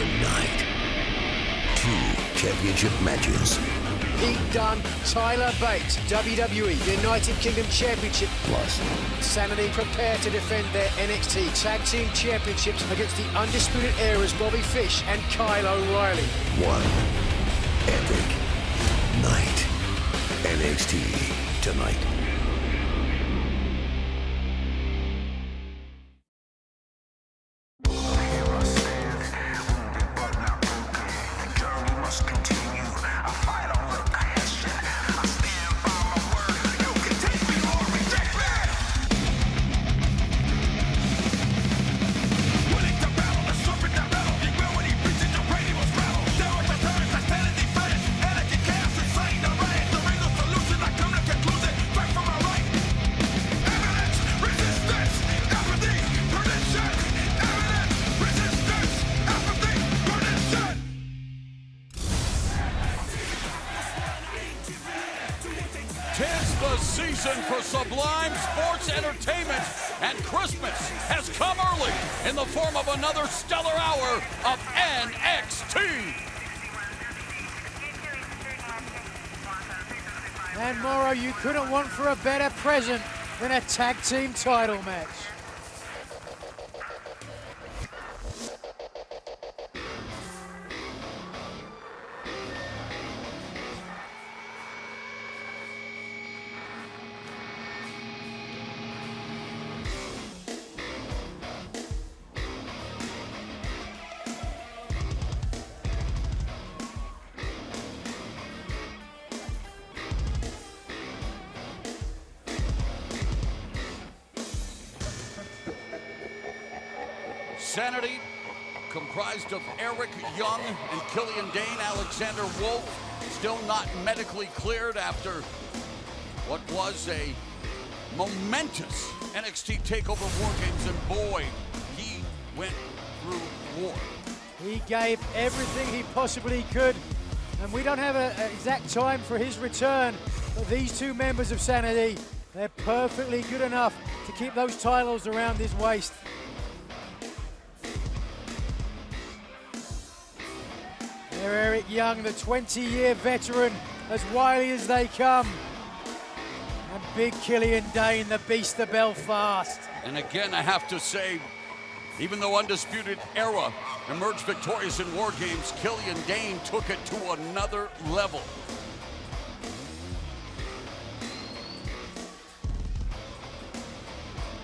Tonight, 2 championship matches. Pete Dunne, Tyler Bate, WWE United Kingdom Championship. Plus, SAnitY prepare to defend their NXT Tag Team Championships against the Undisputed Era's Bobby Fish and Kyle O'Reilly. One epic night. NXT Tonight. The season for sublime sports entertainment, and Christmas has come early in the form of another stellar hour of NXT. And Morrow, you couldn't want for a better present than a tag team title match. SAnitY, comprised of Eric Young and Killian Dane. Alexander Wolf still not medically cleared after what was a momentous NXT TakeOver War Games, and boy, he went through war. He gave everything he possibly could, and we don't have an exact time for his return, but these two members of SAnitY, they're perfectly good enough to keep those titles around his waist. They're Eric Young, the 20-year veteran, as wily as they come. And big Killian Dane, the beast of Belfast. And again, I have to say, even though Undisputed Era emerged victorious in War Games, Killian Dane took it to another level.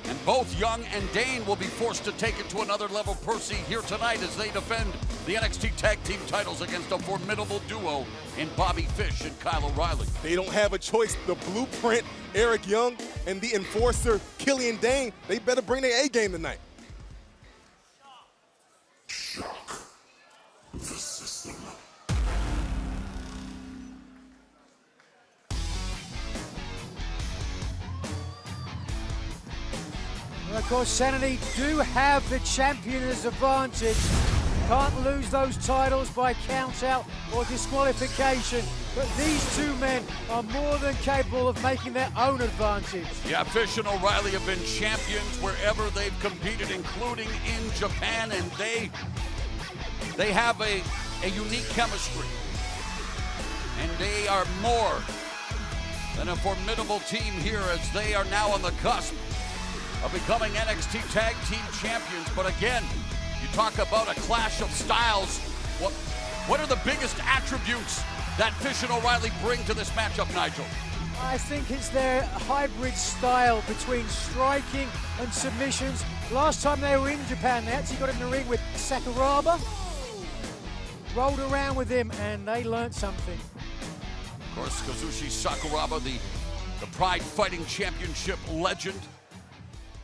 And both Young and Dane will be forced to take it to another level, Percy, here tonight as they defend the NXT Tag Team titles against a formidable duo in Bobby Fish and Kyle O'Reilly. They don't have a choice. The Blueprint, Eric Young, and the Enforcer, Killian Dane, they better bring their A-game tonight. Shock the system. Well, of course, SAnitY do have the champion's advantage. Can't lose those titles by count-out or disqualification, but these two men are more than capable of making their own advantage. Yeah, Fish and O'Reilly have been champions wherever they've competed, including in Japan, and they have a unique chemistry. And they are more than a formidable team here as they are now on the cusp of becoming NXT Tag Team Champions. But again, you talk about a clash of styles. What are the biggest attributes that Fish and O'Reilly bring to this matchup, Nigel? I think it's their hybrid style between striking and submissions. Last time they were in Japan, they actually got in the ring with Sakuraba, rolled around with him, and they learned something. Of course, Kazushi Sakuraba, the Pride Fighting Championship legend,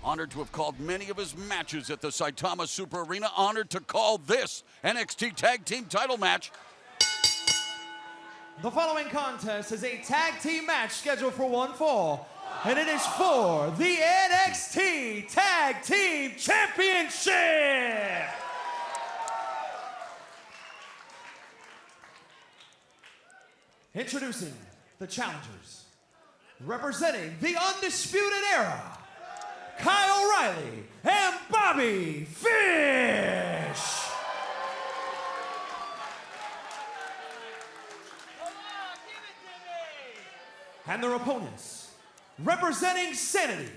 honored to have called many of his matches at the Saitama Super Arena, honored to call this NXT Tag Team title match. The following contest is a tag team match scheduled for one fall, and it is for the NXT Tag Team Championship. Introducing the challengers, representing the Undisputed Era, Kyle O'Reilly and Bobby Fish. And their opponents, representing SAnitY,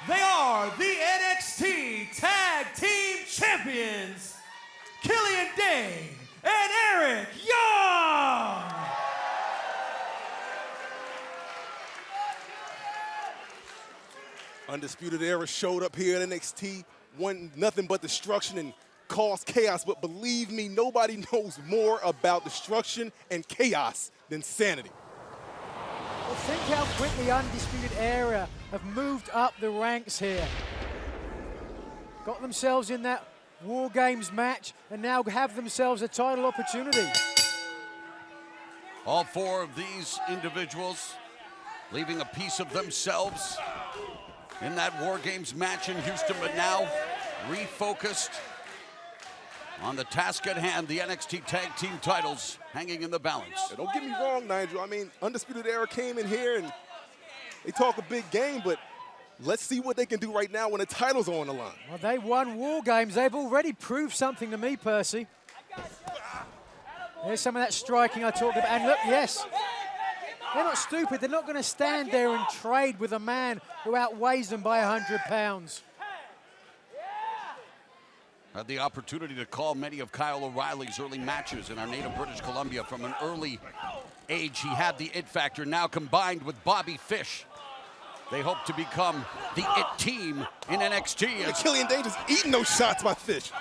they are the NXT Tag Team Champions, Killian Dane and Eric Young! Undisputed Era showed up here at NXT, wanting nothing but destruction and caused chaos, but believe me, nobody knows more about destruction and chaos than SAnitY. Well, think how quickly Undisputed Era have moved up the ranks here. Got themselves in that War Games match and now have themselves a title opportunity. All four of these individuals leaving a piece of themselves in that War Games match in Houston, but now refocused on the task at hand, the NXT Tag Team Titles hanging in the balance. Yeah, don't get me wrong, Nigel. I mean, Undisputed Era came in here and they talk a big game, but let's see what they can do right now when the titles are on the line. Well, they won War Games. They've already proved something to me, Percy. There's some of that striking I talked about. And look, yes, they're not stupid. They're not going to stand there and trade with a man who outweighs them by 100 pounds. Had the opportunity to call many of Kyle O'Reilly's early matches in our native British Columbia. From an early age, he had the it factor. Now combined with Bobby Fish, they hope to become the it team in NXT. And Killian Dane just eating those shots by Fish.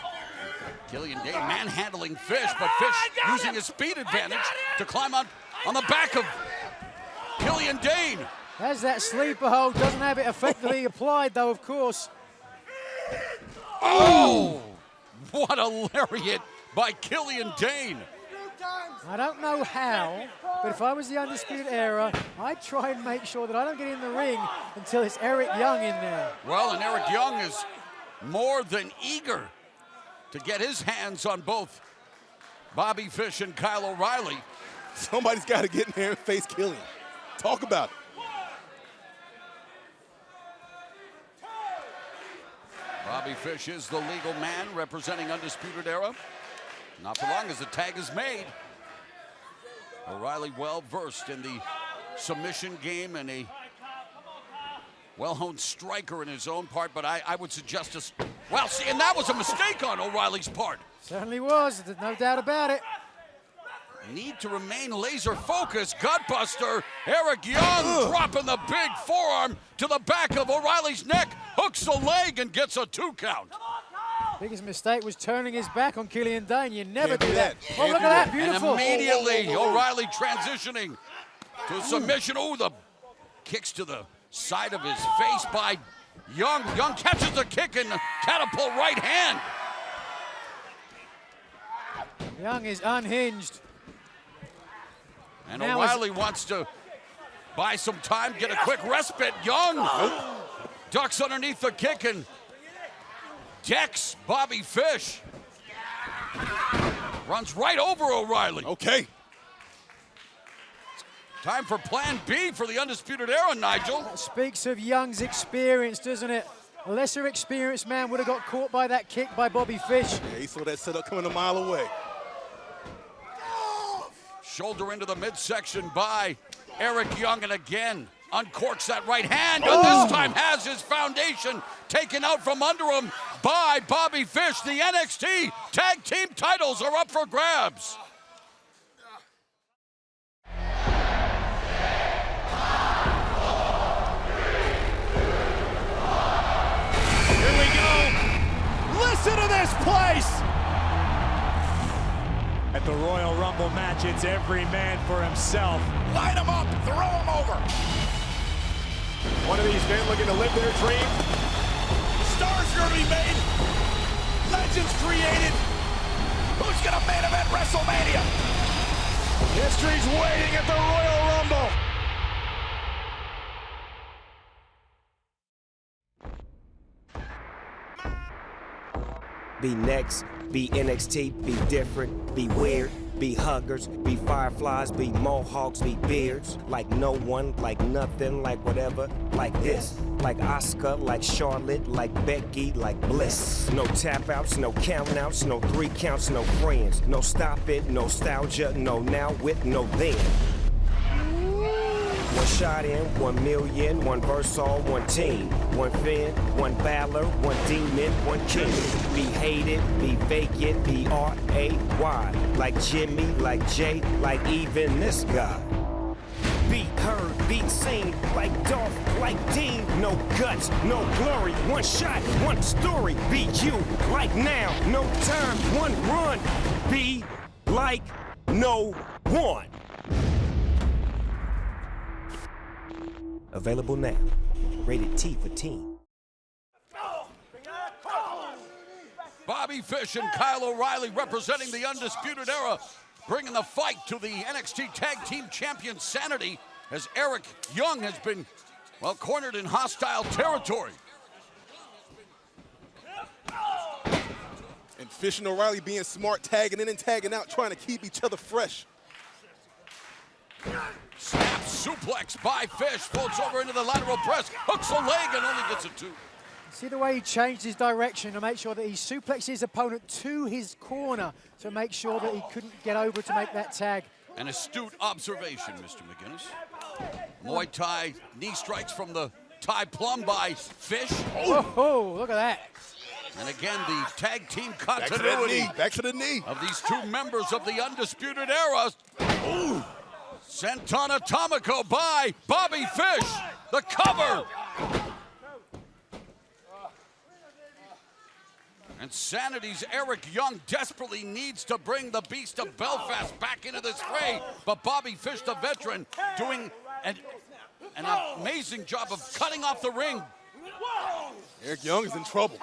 Killian Dane manhandling Fish, but Fish using his speed advantage to climb on the back of Killian Dane. Has that sleeper hold, doesn't have it effectively applied though, of course. Oh! What a lariat by Killian Dane. I don't know how, but if I was the Undisputed Era, I'd try and make sure that I don't get in the ring until it's Eric Young in there. Well, and Eric Young is more than eager to get his hands on both Bobby Fish and Kyle O'Reilly. Somebody's got to get in there and face Killian. Talk about it. Bobby Fish is the legal man representing Undisputed Era. Not for long as the tag is made. O'Reilly well versed in the submission game and a well-honed striker in his own part, but I would suggest us, well, see, and that was a mistake on O'Reilly's part. Certainly was, there's no doubt about it. Need to remain laser focused. Gutbuster, Eric Young dropping the big forearm to the back of O'Reilly's neck, hooks the leg and gets a 2 count. Biggest mistake was turning his back on Killian Dane. You never Can't do do that. that. Oh, look Can't at do that, beautiful. And immediately O'Reilly transitioning to submission. Oh, the kicks to the side of his face by Young. Young catches the kick and the catapult right hand. Young is unhinged. And Now O'Reilly wants to buy some time, get a quick respite. Young ducks underneath the kick and decks Bobby Fish. Runs right over O'Reilly. Okay. Time for plan B for the Undisputed Era, Nigel. That speaks of Young's experience, doesn't it? A lesser experienced man would have got caught by that kick by Bobby Fish. Yeah, he saw that setup coming a mile away. Shoulder into the midsection by Eric Young, and again uncorks that right hand, and this time has his foundation taken out from under him by Bobby Fish. The NXT Tag Team Titles are up for grabs. Here we go. Listen to this place. At the Royal Rumble match, it's every man for himself. Line them up, throw them over. One of these men looking to live their dream. Stars are gonna be made. Legends created. Who's gonna main event WrestleMania? History's waiting at the Royal Rumble. Be next, be NXT, be different, be weird, be huggers, be fireflies, be mohawks, be beards. Like no one, like nothing, like whatever, like this. Like Asuka, like Charlotte, like Becky, like Bliss. No tap outs, no count outs, no 3 counts, no friends. No stop it, nostalgia, no now with no then. One shot in, 1 million, one verse all, one team. One Finn, one Balor, one demon, one king. Be hated, be vacant, B-R-A-Y. Like Jimmy, like Jay, like even this guy. Be heard, be seen, like Dolph, like Dean. No guts, no glory, one shot, one story. Be you, like now, no time, one run. Be like no one. Available now. Rated T for teen. Bobby Fish and Kyle O'Reilly representing the Undisputed Era, bringing the fight to the NXT Tag Team Champion SAnitY, as Eric Young has been, well, cornered in hostile territory. And Fish and O'Reilly being smart, tagging in and tagging out, trying to keep each other fresh. Snap suplex by Fish, floats over into the lateral press, hooks a leg and only gets a 2. See the way he changed his direction to make sure that he suplexed his opponent to his corner to make sure that he couldn't get over to make that tag. An astute observation, Mr. McGinnis. Muay Thai knee strikes from the Thai plum by Fish. Oh, look at that. And again, the tag team Back continuity to the knee. of these two members of the Undisputed Era. Ooh. Senton Atomico by Bobby Fish. The cover. And SAnity's Eric Young desperately needs to bring the Beast of Belfast back into this fray. But Bobby Fish, the veteran, doing an amazing job of cutting off the ring. Eric Young is in trouble.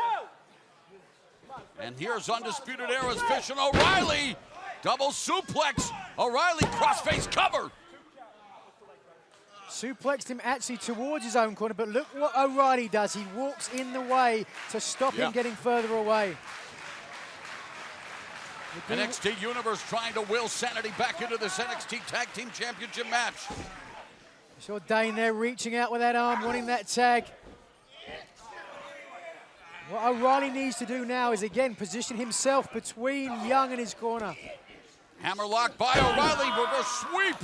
And here's Undisputed Era's Fish and O'Reilly. Double suplex. O'Reilly crossface cover. Suplexed him actually towards his own corner, but look what O'Reilly does. He walks in the way to stop him getting further away. NXT Universe trying to will SAnitY back into this NXT Tag Team Championship match. Saw Dane there reaching out with that arm, wanting that tag. What O'Reilly needs to do now is, again, position himself between Young and his corner. Hammerlock by O'Reilly, reverse sweep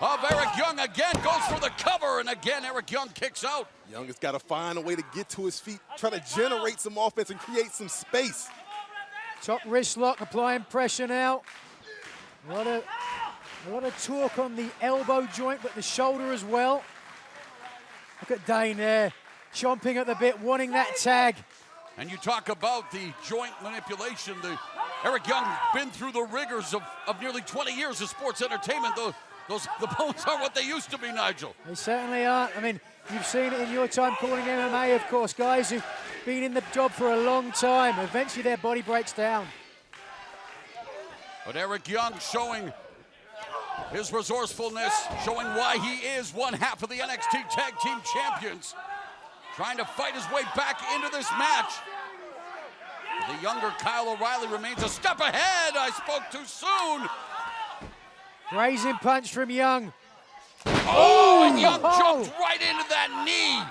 of Eric Young. Again goes for the cover, and again Eric Young kicks out. Young has got to find a way to get to his feet, try to generate some offense and create some space. Top wrist lock, applying pressure now. A lot of torque on the elbow joint, but the shoulder as well. Look at Dane there, chomping at the bit, wanting that tag. And you talk about the joint manipulation. Eric Young been through the rigors of nearly 20 years of sports entertainment. The bones aren't what they used to be, Nigel. They certainly aren't. I mean, you've seen it in your time calling MMA, of course. Guys who've been in the job for a long time, eventually their body breaks down. But Eric Young showing his resourcefulness, showing why he is one half of the NXT Tag Team Champions. Trying to fight his way back into this match. The younger Kyle O'Reilly remains a step ahead. I spoke too soon. Grazing punch from Young. Oh, and Young jumped right into that knee.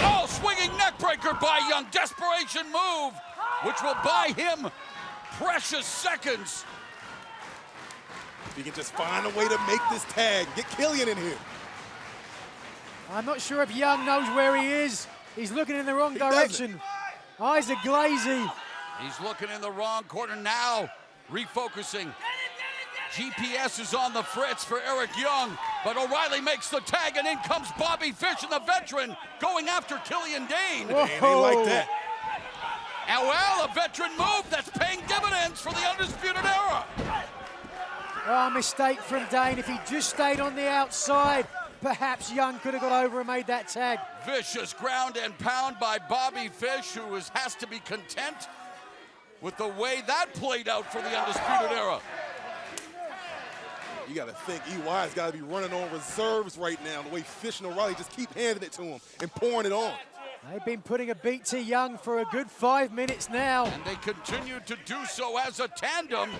Oh, swinging neckbreaker by Young. Desperation move, which will buy him precious seconds. He can just find a way to make this tag. Get Killian in here. I'm not sure if Young knows where he is. He's looking in the wrong direction. Eyes are glazy. He's looking in the wrong corner now. Refocusing. GPS is on the fritz for Eric Young, but O'Reilly makes the tag, and in comes Bobby Fish and the veteran going after Killian Dane. Dane ain't like that. And well, a veteran move that's paying dividends for the Undisputed Era. Oh, mistake from Dane. If he just stayed on the outside, perhaps Young could have got over and made that tag. Vicious ground and pound by Bobby Fish, who has to be content with the way that played out for the Undisputed Era. You got to think EY's got to be running on reserves right now, the way Fish and O'Reilly just keep handing it to him and pouring it on. They've been putting a beat to Young for a good 5 minutes now. And they continue to do so as a tandem.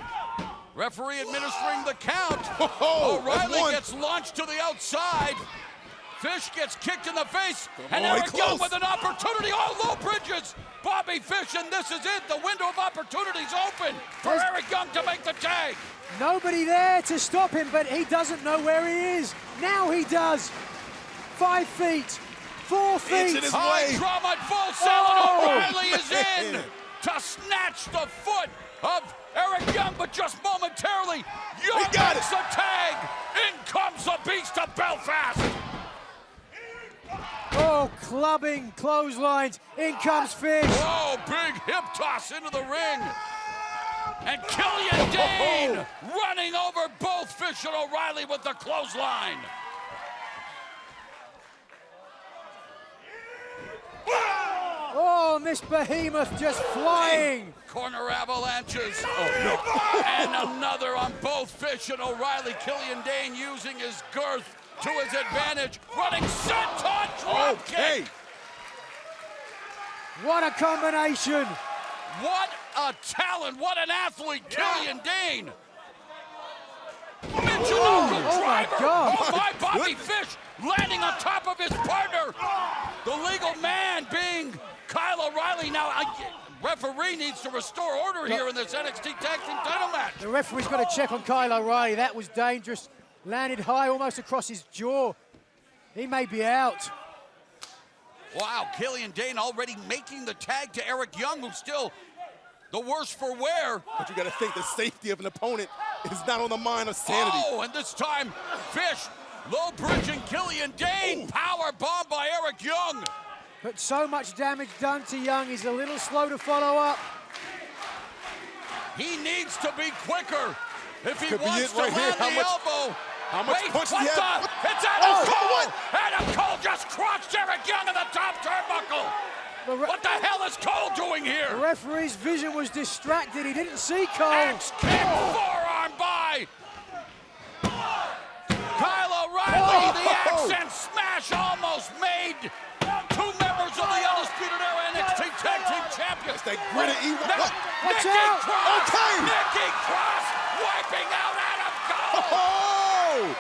Referee administering the count. O'Reilly gets launched to the outside. Fish gets kicked in the face. And Eric Young with an opportunity. Oh, low bridges. Bobby Fish, and this is it. The window of opportunity's open for Eric Young to make the tag. Nobody there to stop him, but he doesn't know where he is. Now he does. 5 feet, 4 feet. Inching his High way. drum at full sail, and Oh, O'Reilly is in man. to snatch the foot of Eric Young, but just momentarily, Young He got makes it. a tag. In comes the Beast of Belfast. Oh, clubbing clotheslines. In comes Fish. Oh, big hip toss into the ring. And Killian Dane running over both Fish and O'Reilly with the clothesline. Oh, and this behemoth just flying. Corner avalanches. And another on both Fish and O'Reilly. Killian Dane using his girth to his advantage. Running senton drop Okay. kick. What a combination. What a talent. What an athlete. Killian Dane. Michinoku Oh, my driver. God. Oh, my Bobby Goodness. Fish landing on top of his partner. The legal man being Kyle O'Reilly. Now, referee needs to restore order here in this NXT Tag Team title match. The referee's got to check on Kyle O'Reilly. That was dangerous. Landed high, almost across his jaw. He may be out. Wow, Killian Dane already making the tag to Eric Young, who's still the worse for wear. But you got to think the safety of an opponent is not on the mind of SAnitY. Oh, and this time, Fish low bridging Killian Dane. Power bomb by Eric Young. But so much damage done to Young, he's a little slow to follow up. He needs to be quicker if he Could be wants it to right here. land the elbow. How much Wait, punch what he had? the? It's Adam Oh, Cole! what? Adam Cole just crushed Eric Young in the top turnbuckle. What the hell is Cole doing The here? referee's vision was distracted. He didn't see Cole. Axe kick, forearm by Kyle O'Reilly. The accent smash almost made two members of the Undisputed Era NXT Tag Team Champions. That gritty E. What? Watch Nikki out. Cross, Okay. Nikki Cross wiping out Adam Cole. Oh!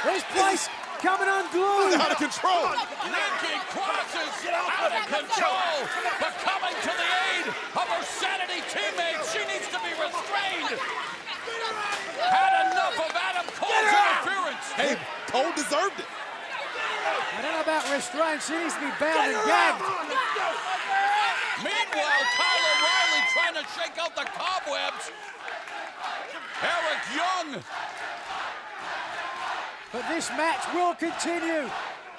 This place coming unglued. Out of control. Nikki Cross is out of control, but coming to the aid of her SAnitY teammate. She needs to be restrained. Had enough of Adam Cole's interference. Hey, Cole deserved it. I don't know about restraint. She needs to be bound and gagged. Meanwhile, Kyle O'Reilly trying to shake out the cobwebs. Eric Young. But this match will continue.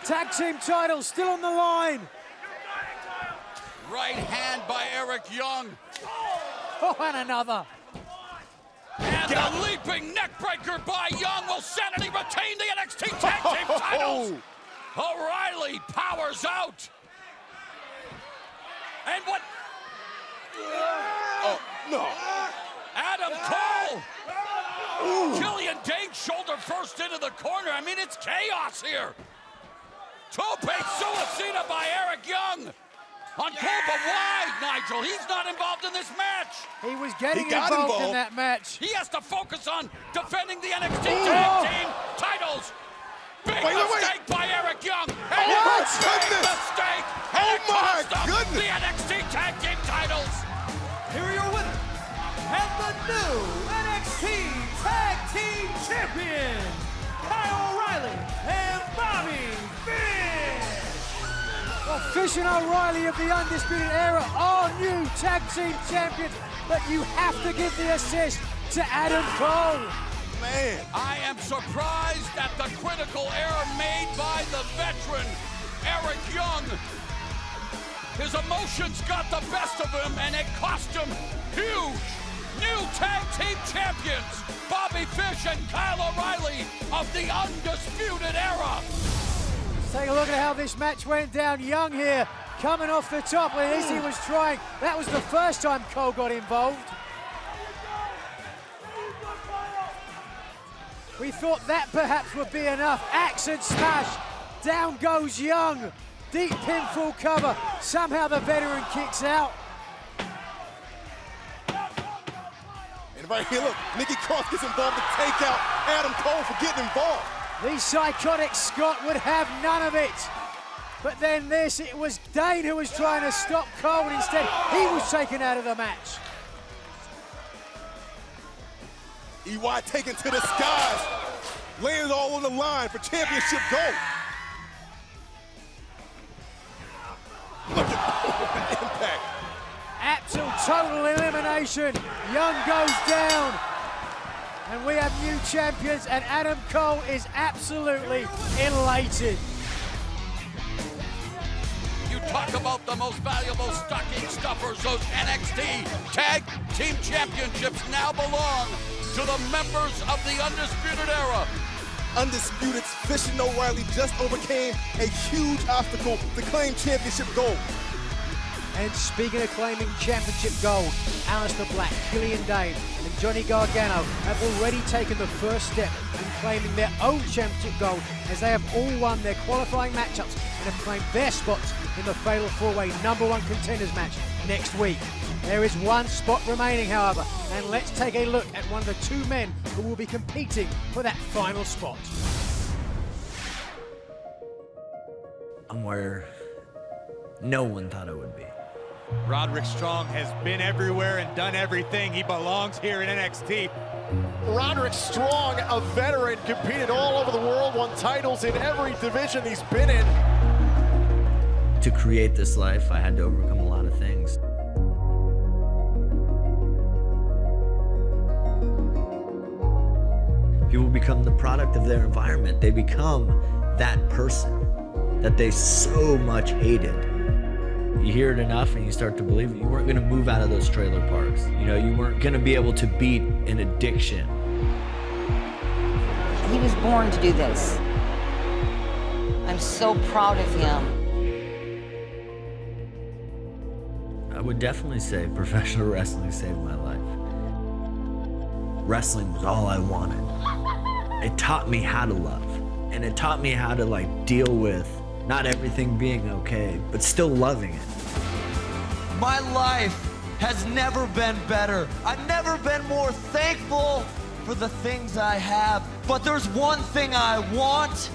Tag team titles still on the line. Right hand by Eric Young. Oh, and another. And the leaping neckbreaker by Young. Will SAnitY retain the NXT Tag Team titles? O'Reilly powers out. And what? Oh, no. Adam Cole. Killian Dane shoulder first into the corner. I mean, it's chaos here. Tope Suicida by Eric Young. On Cole, but why, Nigel? He's not involved in this match. He was getting He got involved in involved. that match. He has to focus on defending the NXT Tag Team titles. Big Wait. mistake by Eric Young. And Oh, my a big goodness. mistake. Oh, And it my cost them goodness. the NXT Tag Team titles. Here are your winners, and the new NXT Tag Team Champions, Kyle O'Reilly and Bobby Fish. Well, Fish and O'Reilly of the Undisputed Era are new tag team champions, but you have to give the assist to Adam Cole. Man. I am surprised at the critical error made by the veteran, Eric Young. His emotions got the best of him, and it cost him huge. New tag team champions, Bobby Fish and Kyle O'Reilly of the Undisputed Era. Let's take a look at how this match went down. Young here, coming off the top when Izzy was trying. That was the first time Cole got involved. We thought that perhaps would be enough. Axe and smash. Down goes Young. Deep pinfall cover. Somehow the veteran kicks out. And right here, look, Nikki Cross gets involved to take out Adam Cole for getting involved. The psychotic Scott would have none of it. But then this, it was Dane who was trying to stop Cole, and instead he was taken out of the match. EY taken to the skies. laying it all on the line for championship gold. Look at impact. Absolute total elimination. Young goes down. And we have new champions, and Adam Cole is absolutely elated. You talk about the most valuable stocking stuffers. Those NXT Tag Team Championships now belong to the members of the Undisputed Era. Undisputed's Fish and O'Reilly just overcame a huge obstacle to claim championship gold. And speaking of claiming championship gold, Aleister Black, Killian Dane, and Johnny Gargano have already taken the first step in claiming their own championship gold, as they have all won their qualifying matchups and have claimed their spots in the Fatal 4-Way #1 Contenders match next week. There is one spot remaining, however, and let's take a look at one of the two men who will be competing for that final spot. I'm where no one thought I would be. Roderick Strong has been everywhere and done everything. He belongs here in NXT. Roderick Strong, a veteran, competed all over the world, won titles in every division he's been in. To create this life, I had to overcome a lot of things. People become the product of their environment. They become that person that they so much hated. You hear it enough and you start to believe it. You weren't going to move out of those trailer parks. You know, you weren't going to be able to beat an addiction. He was born to do this. I'm so proud of him. I would definitely say professional wrestling saved my life. Wrestling was all I wanted. It taught me how to love, and it taught me how to deal with not everything being okay, but still loving it. My life has never been better. I've never been more thankful for the things I have. But there's one thing I want,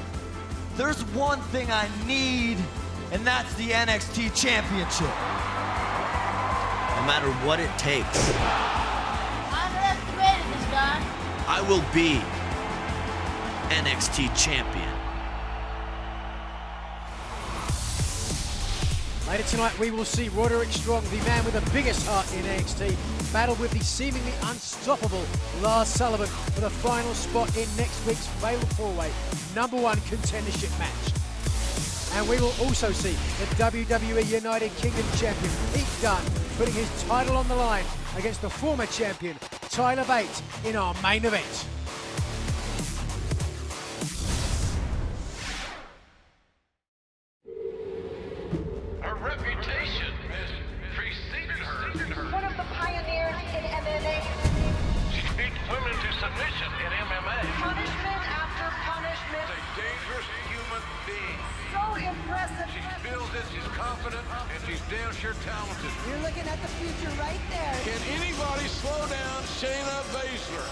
there's one thing I need, and that's the NXT Championship. No matter what it takes, Underestimated this guy. I will be NXT Champion. Later tonight, we will see Roderick Strong, the man with the biggest heart in NXT, battle with the seemingly unstoppable Lars Sullivan for the final spot in next week's Fatal 4-Way #1 contendership match. And we will also see the WWE United Kingdom Champion Pete Dunne putting his title on the line against the former champion Tyler Bate in our main event. One of the pioneers in MMA. She beat women to submission in MMA. Punishment after punishment. A dangerous human being. So impressive. She feels it, she's confident, and she's damn sure talented. You're looking at the future right there. Can anybody slow down Shayna Baszler?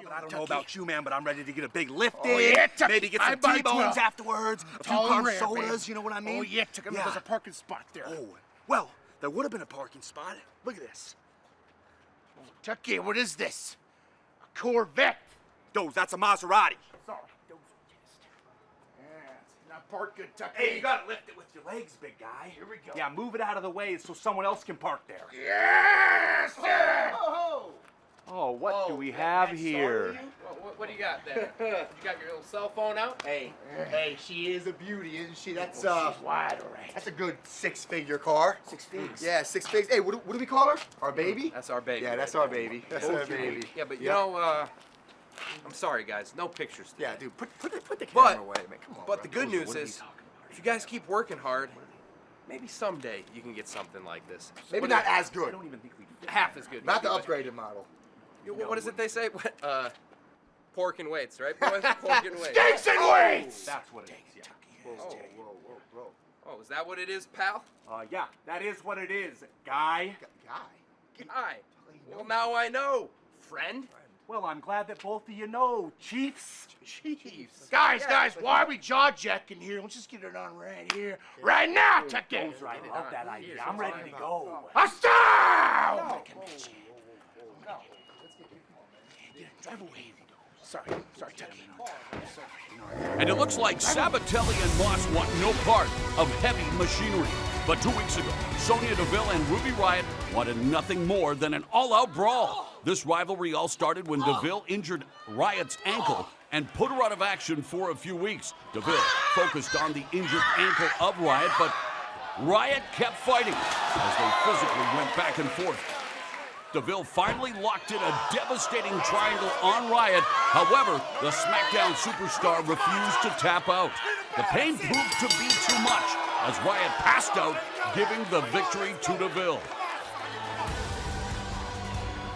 I don't know about you, man, but I'm ready to get a big lift in. Maybe get some T-bones afterwards, a few hard sodas, you know what I mean? Oh, yeah, there's a parking spot there. Oh, well, there would have been a parking spot. Look at this. Oh, Tucky, what is this? A Corvette. Those, that's a Maserati. Sorry, those are just... Yeah, it's not parked good, Tucky. Hey, you gotta lift it with your legs, big guy. Here we go. Yeah, move it out of the way so someone else can park there. Yes, sir! Oh, what do we have here? What do you got there? You got your little cell phone out? Hey, she is a beauty, isn't she? That's she's wide, all right. That's a good six-figure car. 6 figs. Yeah, 6 figs. Hey, what do we call her? Our baby? That's our baby. Yeah, that's our baby. That's our baby. Yeah, but you know, I'm sorry, guys. No pictures today. Yeah, dude, put the camera away, man. Come on. But bro. the good news is, if you guys keep working hard, maybe someday you can get something like this. Maybe not as good. I don't even think we half as good. Not the maybe, upgraded model. What is it they say? Pork and weights, right, boys? Pork and weights. Steaks and weights! That's what it is, yeah. Whoa. Oh, is that what it is, pal? Yeah, that is what it is, guy. Guy? Guy. Well, now I know. Friend? Well, I'm glad that both of you know, Chiefs. Chiefs. Guys, why are we jaw-jacking here? Let's just get it on right here. Right now, check it. That's right. I love that idea. I'm ready to go. Hostile! Drive away. Sorry, Tucky. And it looks like Sabatelli and Moss want no part of heavy machinery. But 2 weeks ago, Sonya Deville and Ruby Riott wanted nothing more than an all-out brawl. This rivalry all started when Deville injured Riott's ankle and put her out of action for a few weeks. Deville focused on the injured ankle of Riott, but Riott kept fighting as they physically went back and forth. Deville finally locked in a devastating triangle on Riott. However, the SmackDown superstar refused to tap out. The pain proved to be too much as Riott passed out, giving the victory to Deville.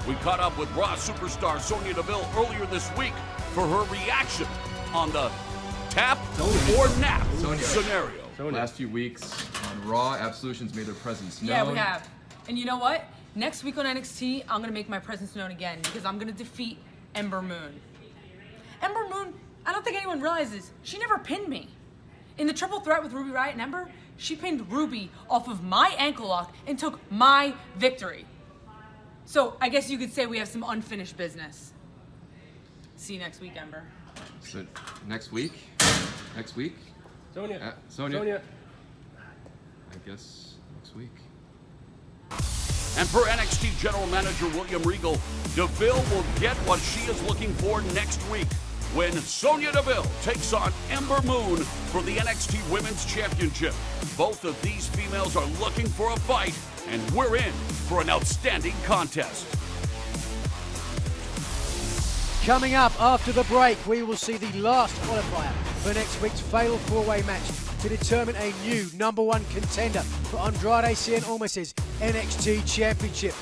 We caught up with Raw superstar Sonya Deville earlier this week for her reaction on the tap or nap scenario. Last few weeks on Raw, Absolution's made their presence known. Yeah, we have. And you know what? Next week on NXT, I'm gonna make my presence known again because I'm gonna defeat Ember Moon. Ember Moon, I don't think anyone realizes, she never pinned me. In the triple threat with Ruby Riott and Ember, she pinned Ruby off of my ankle lock and took my victory. So I guess you could say we have some unfinished business. See you next week, Ember. So next week? Sonya. Sonya. I guess next week. And per NXT General Manager William Regal, Deville will get what she is looking for next week when Sonya Deville takes on Ember Moon for the NXT Women's Championship. Both of these females are looking for a fight, and we're in for an outstanding contest. Coming up after the break, we will see the last qualifier for next week's Fatal 4-Way match to determine a new #1 contender for Andrade Cien Almas's NXT Championship.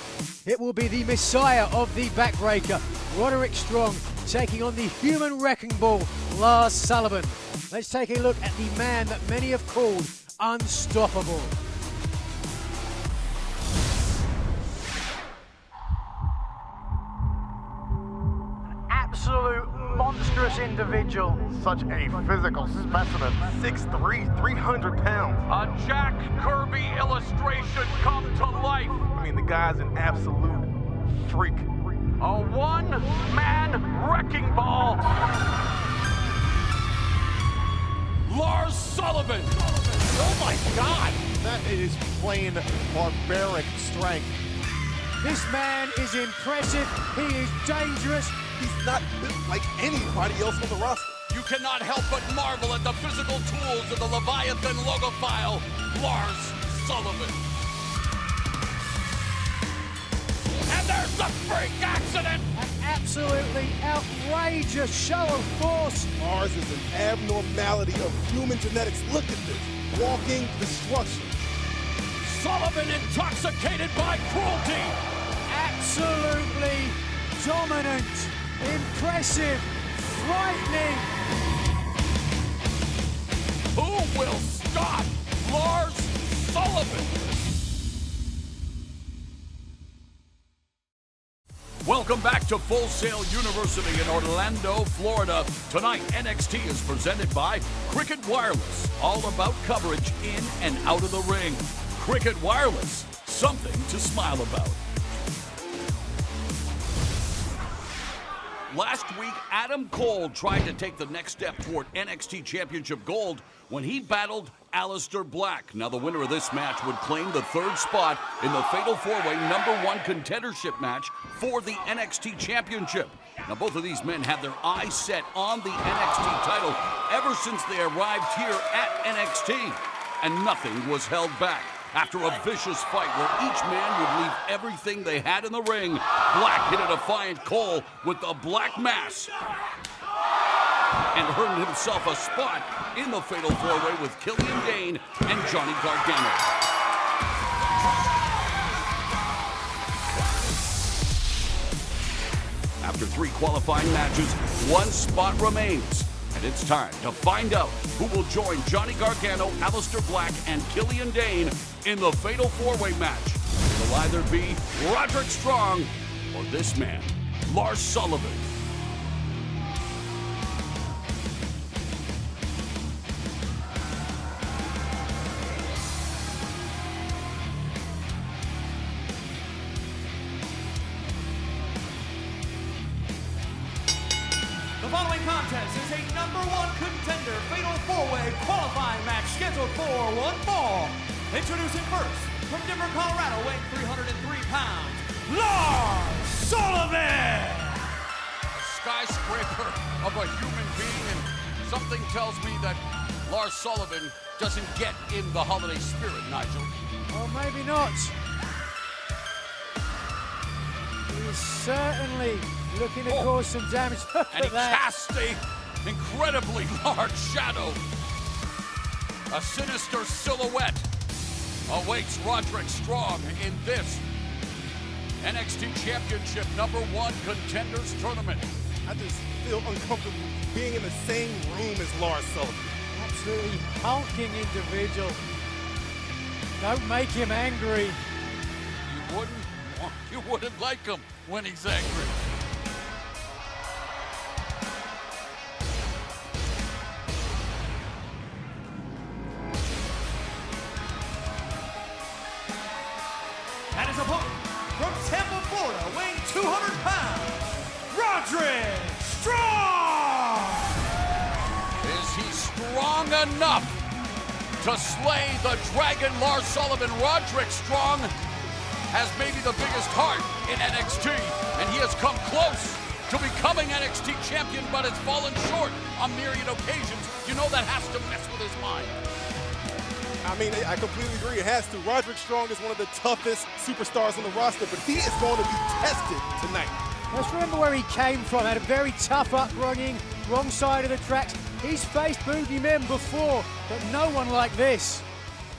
It will be the Messiah of the Backbreaker, Roderick Strong, taking on the Human Wrecking Ball, Lars Sullivan. Let's take a look at the man that many have called unstoppable. Absolute monstrous individual. Such a physical specimen. 6'3", 300 pounds. A Jack Kirby illustration come to life. I mean, the guy's an absolute freak. A one-man wrecking ball. Lars Sullivan. Oh my God! That is plain barbaric strength. This man is impressive. He is dangerous. He's not built like anybody else on the roster. You cannot help but marvel at the physical tools of the Leviathan logophile, Lars Sullivan. And there's the freak accident! An absolutely outrageous show of force. Lars is an abnormality of human genetics. Look at this. Walking destruction. Sullivan intoxicated by cruelty. Absolutely dominant, impressive, frightening. Who will stop Lars Sullivan? Welcome back to Full Sail University in Orlando, Florida. Tonight, NXT is presented by Cricket Wireless, all about coverage in and out of the ring. Cricket Wireless, something to smile about. Last week, Adam Cole tried to take the next step toward NXT Championship Gold when he battled Aleister Black. Now, the winner of this match would claim the third spot in the Fatal 4-Way #1 contendership match for the NXT Championship. Now, both of these men had their eyes set on the NXT title ever since they arrived here at NXT, and nothing was held back. After a vicious fight where each man would leave everything they had in the ring, Black hit a defiant Cole with the Black Mass and earned himself a spot in the Fatal 4-Way with Killian Dane and Johnny Gargano. After 3 qualifying matches, 1 spot remains. And it's time to find out who will join Johnny Gargano, Aleister Black, and Killian Dane in the Fatal 4-Way match. It'll either be Roderick Strong or this man, Lars Sullivan. The following contest is a #1 contender fatal four-way qualifying match scheduled for one fall. Introducing first, from Denver, Colorado, weighing 303 pounds, Lars Sullivan! A skyscraper of a human being, and something tells me that Lars Sullivan doesn't get in the holiday spirit, Nigel. Or maybe not. He's certainly looking to cause some damage. And he casts a incredibly large shadow. A sinister silhouette awaits Roderick Strong in this NXT Championship #1 Contenders Tournament. I just feel uncomfortable being in the same room as Lars Sullivan. Absolutely hulking individual. Don't make him angry. You wouldn't like him when he's angry. And his opponent, from Tampa, Florida, weighing 200 pounds, Roderick Strong! Is he strong enough to slay the Dragon Lars Sullivan? Roderick Strong has maybe the biggest heart in NXT, and he has come close to becoming NXT champion, but has fallen short on myriad occasions. You know that has to mess with his mind. I mean, I completely agree. It has to. Roderick Strong is one of the toughest superstars on the roster, but he is going to be tested tonight. Let's remember where he came from. Had a very tough upbringing, wrong side of the tracks. He's faced boogie men before, but no one like this.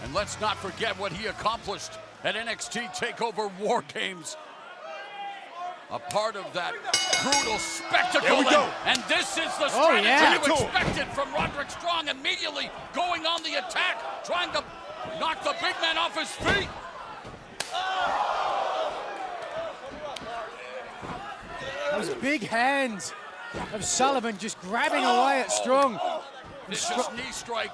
And let's not forget what he accomplished at NXT TakeOver War Games. A part of that brutal spectacle. Here we go. And this is the strategy you expected from Roderick Strong, immediately going on the attack, trying to knock the big man off his feet. Those big hands of Sullivan just grabbing away at Strong. Vicious knee strike.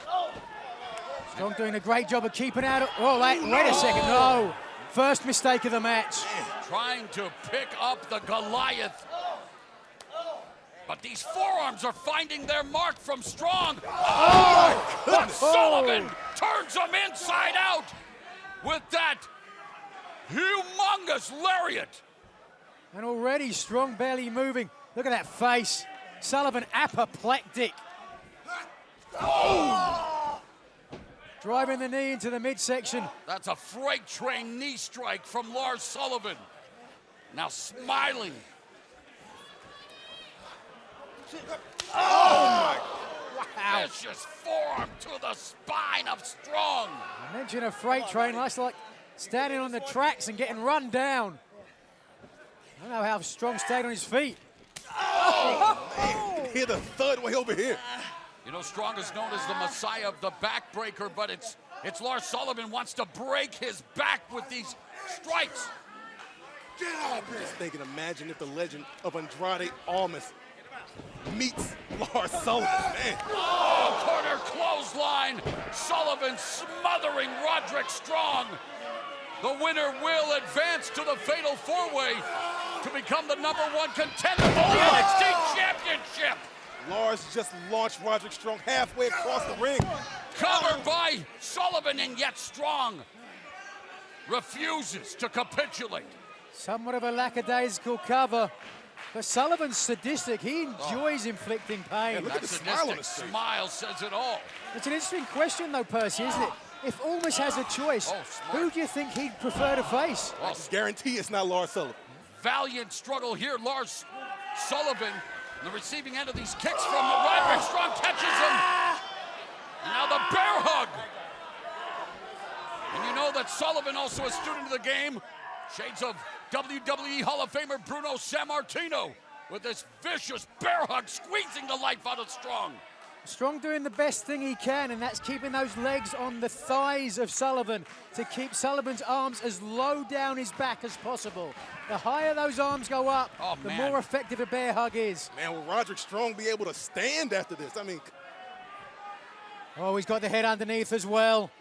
Strong doing a great job of keeping out of... Oh, wait a second. No. First mistake of the match. Trying to pick up the Goliath. But these forearms are finding their mark from Strong. Oh! But Sullivan turns him inside out with that humongous lariat. And already Strong barely moving. Look at that face. Sullivan apoplectic. Oh! Driving the knee into the midsection. That's a freight train knee strike from Lars Sullivan. Now smiling. Oh my! Wow! Vicious forearm to the spine of Strong. I mentioned a freight train. That's like standing on the tracks and getting run down. I don't know how Strong stayed on his feet. Oh, man. You can hear the thud way over here. You know, Strong is known as the Messiah of the backbreaker, but it's Lars Sullivan wants to break his back with these strikes. Get up here. Just thinking, imagine if the legend of Andrade Almas meets Lars Sullivan, man. Oh, corner clothesline. Sullivan smothering Roderick Strong. The winner will advance to the fatal four-way to become the #1 contender for the NXT Championship. Lars just launched Roderick Strong halfway across the ring. Covered by Sullivan, and yet Strong refuses to capitulate. Somewhat of a lackadaisical cover. But Sullivan's sadistic. He enjoys inflicting pain. Yeah, look at the smile on his face. Smile says it all. It's an interesting question, though, Percy, isn't it? If Almas has a choice, who do you think he'd prefer to face? I just guarantee it's not Lars Sullivan. Valiant struggle here. Lars Sullivan, the receiving end of these kicks from Roderick Strong, catches him. And now the bear hug. And you know that Sullivan, also a student of the game, shades of WWE Hall of Famer Bruno Sammartino, with this vicious bear hug squeezing the life out of Strong. Strong doing the best thing he can, and that's keeping those legs on the thighs of Sullivan to keep Sullivan's arms as low down his back as possible. The higher those arms go up, the more effective a bear hug is. Man, will Roderick Strong be able to stand after this? I mean... Oh, he's got the head underneath as well.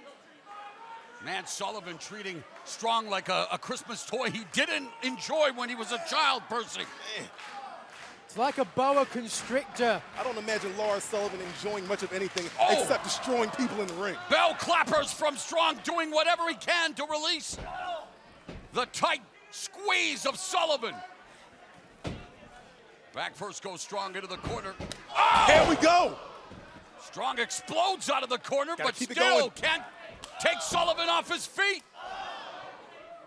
Man, Sullivan treating Strong like a Christmas toy he didn't enjoy when he was a child, Percy. Man. It's like a boa constrictor. I don't imagine Lars Sullivan enjoying much of anything except destroying people in the ring. Bell clappers from Strong, doing whatever he can to release the tight squeeze of Sullivan. Back first goes Strong into the corner. Oh! Here we go! Strong explodes out of the corner, but keep it still going. can't take Sullivan off his feet.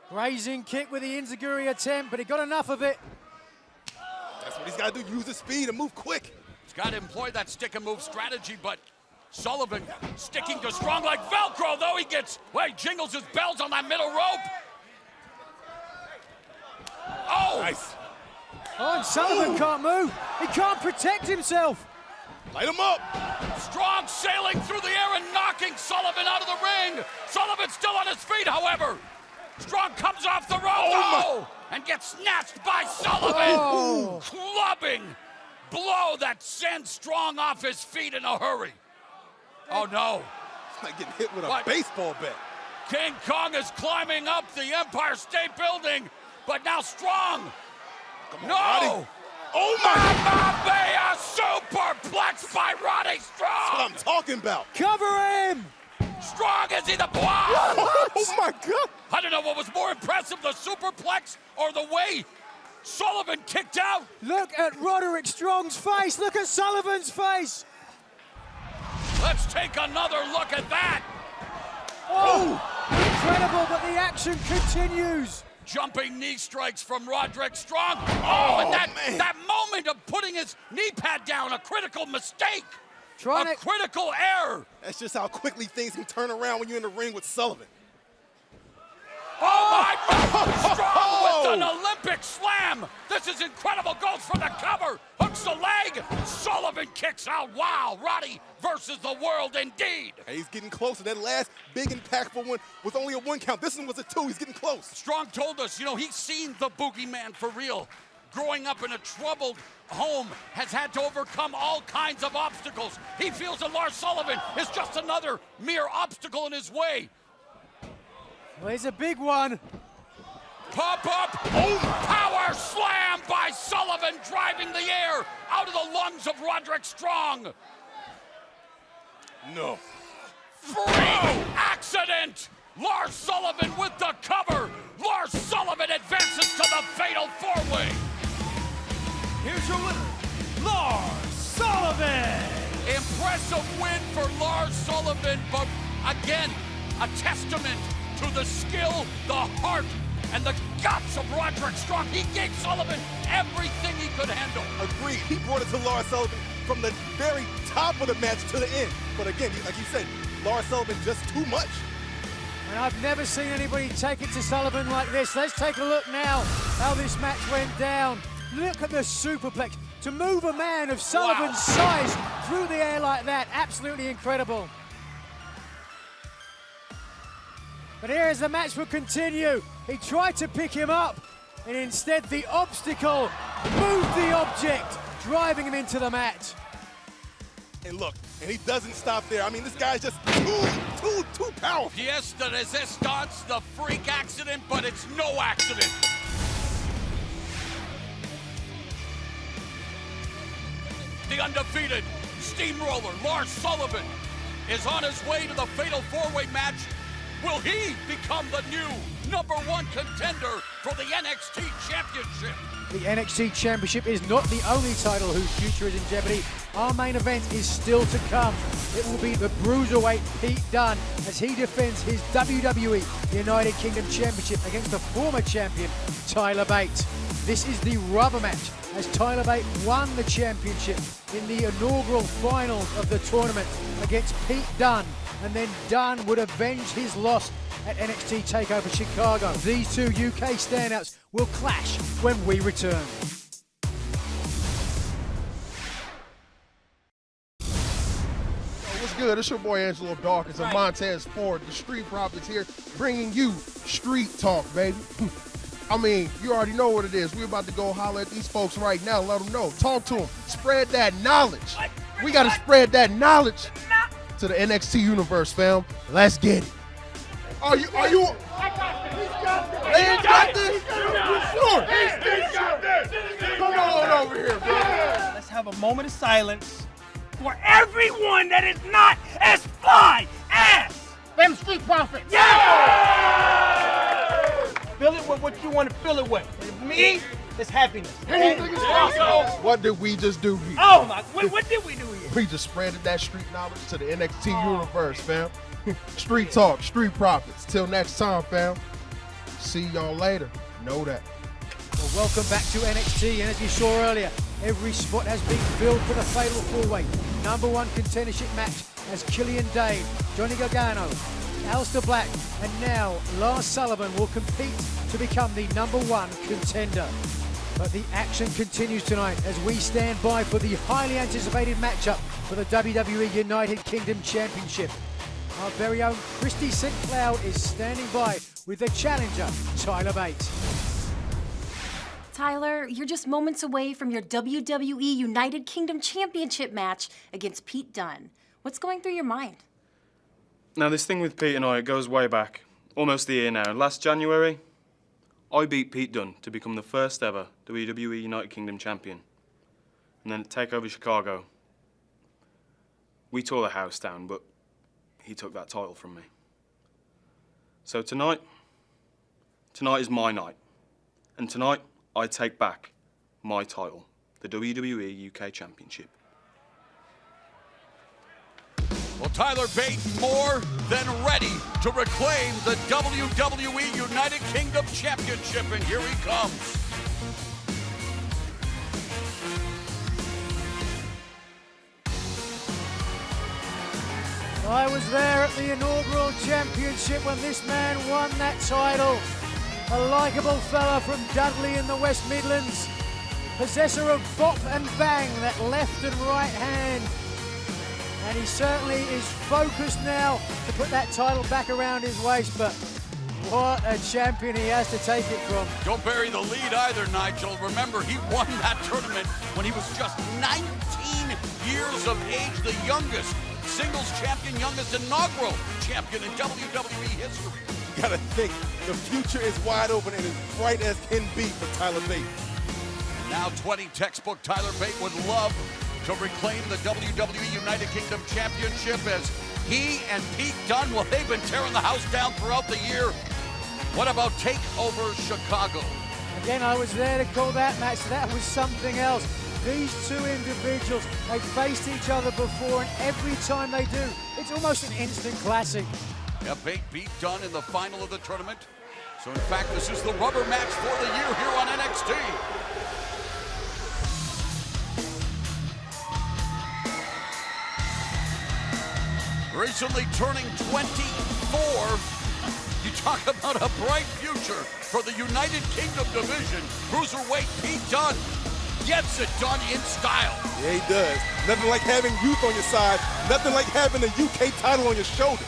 Grazing kick with the enziguri attempt, but he got enough of it. That's what he's got to do, use his speed and move quick. He's got to employ that stick and move strategy, but Sullivan sticking to Strong like Velcro, though he jingles his bells on that middle rope. Oh! Nice. Oh, and Sullivan can't move. He can't protect himself. Light him up. Strong sailing through the air and knocking Sullivan out of the ring. Sullivan still on his feet, however. Strong comes off the rope and gets snatched by Sullivan. Clubbing blow that sends Strong off his feet in a hurry. Oh, no. It's like getting hit with a baseball bat. King Kong is climbing up the Empire State Building, but now Strong. Come on, no. Roddy. Oh, my. Mamma Mia, superplex by Roddy Strong. That's what I'm talking about. Cover him. Strong, is he the block? Oh, my God. I don't know what was more impressive, the superplex or the way Sullivan kicked out. Look at Roderick Strong's face. Look at Sullivan's face. Let's take another look at that. Oh, incredible, but the action continues. Jumping knee strikes from Roderick Strong. Oh, and that moment of putting his knee pad down, a critical mistake. A critical error. That's just how quickly things can turn around when you're in the ring with Sullivan. Oh, my! Strong with an Olympic slam. This is incredible. Goes for the cover. Hooks the leg. Sullivan kicks out. Wow, Roddy versus the world indeed. Hey, he's getting closer. That last big impactful one was only a 1 count. This one was a 2. He's getting close. Strong told us, he's seen the boogeyman for real. Growing up in a troubled home, has had to overcome all kinds of obstacles. He feels that Lars Sullivan is just another mere obstacle in his way. Well, he's a big one. Pop up. Oh, power slam by Sullivan, driving the air out of the lungs of Roderick Strong. No. Freak accident. Lars Sullivan with the cover. Lars Sullivan advances to the fatal 4-way. Here's your winner, Lars Sullivan. Impressive win for Lars Sullivan, but again, a testament to the skill, the heart, and the guts of Roderick Strong. He gave Sullivan everything he could handle. Agreed. He brought it to Lars Sullivan from the very top of the match to the end. But again, like you said, Lars Sullivan just too much. And I've never seen anybody take it to Sullivan like this. Let's take a look now how this match went down. Look at the superplex. To move a man of Sullivan's size through the air like that, absolutely incredible. But here as the match will continue. He tried to pick him up, and instead the obstacle moved the object, driving him into the mat. And look, and he doesn't stop there. I mean, this guy's just too powerful. Yes, the resistance, the freak accident, but it's no accident. The undefeated steamroller, Lars Sullivan, is on his way to the fatal 4-way match. Will he become the new #1 contender for the NXT Championship? The NXT Championship is not the only title whose future is in jeopardy. Our main event is still to come. It will be the Bruiserweight Pete Dunne as he defends his WWE United Kingdom Championship against the former champion, Tyler Bate. This is the rubber match as Tyler Bate won the championship in the inaugural finals of the tournament against Pete Dunne, and then Dunne would avenge his loss at NXT TakeOver Chicago. These two UK standouts will clash when we return. good? It's your boy Angelo Dawkins and Montez Ford, the Street Profits here, bringing you Street Talk, baby. I mean, you already know what it is. We're about to go holler at these folks right now, let them know. Talk to them. Spread that knowledge. We got to spread that knowledge to the NXT universe, fam. Let's get it. Are you? He's got this. He's got this. Sure. He's got this. Come on over here, bro. Let's have a moment of silence for everyone that is not as fly as them Street Profits. Yeah! Fill it with what you want to fill it with. For me, it's happiness. Anything is possible. What did we just do here? Oh my! What did we do here? We just spreaded that street knowledge to the NXT universe, fam. Street Talk, Street Profits. Till next time, fam. See y'all later. Know that. Well, welcome back to NXT, and as you saw earlier, every spot has been filled for the Fatal 4-Way #1 contendership match as Killian Dane, Johnny Gargano, Aleister Black, and now Lars Sullivan will compete to become the #1 contender. But the action continues tonight as we stand by for the highly anticipated matchup for the WWE United Kingdom Championship. Our very own Christy St. Cloud is standing by with the challenger, Tyler Bate. Tyler, you're just moments away from your WWE United Kingdom Championship match against Pete Dunne. What's going through your mind? Now, this thing with Pete and I, it goes way back. Almost a year now. Last January, I beat Pete Dunne to become the first ever WWE United Kingdom champion. And then at TakeOver Chicago, we tore the house down, but he took that title from me. So tonight is my night. And tonight, I take back my title, the WWE UK Championship. Well, Tyler Bate more than ready to reclaim the WWE United Kingdom Championship, and here he comes. I was there at the inaugural championship when this man won that title. A likeable fella from Dudley in the West Midlands. Possessor of bop and bang, that left and right hand. And he certainly is focused now to put that title back around his waist, but what a champion he has to take it from. Don't bury the lead either, Nigel. Remember, he won that tournament when he was just 19 years of age, the youngest singles champion, youngest inaugural champion in WWE history. You gotta think, the future is wide open and as bright as can be for Tyler Bate. Now 20 textbook Tyler Bate would love to reclaim the WWE United Kingdom Championship as he and Pete Dunne, well, they've been tearing the house down throughout the year. What about TakeOver Chicago? Again, I was there to call that match. That was something else. These two individuals, they've faced each other before, and every time they do, it's almost an instant classic. Yeah, Bate beat Dunne in the final of the tournament. So, in fact, this is the rubber match for the year here on NXT. Recently turning 24, you talk about a bright future for the United Kingdom division. Cruiserweight Pete Dunne gets it done in style. Yeah, he does. Nothing like having youth on your side. Nothing like having a UK title on your shoulder.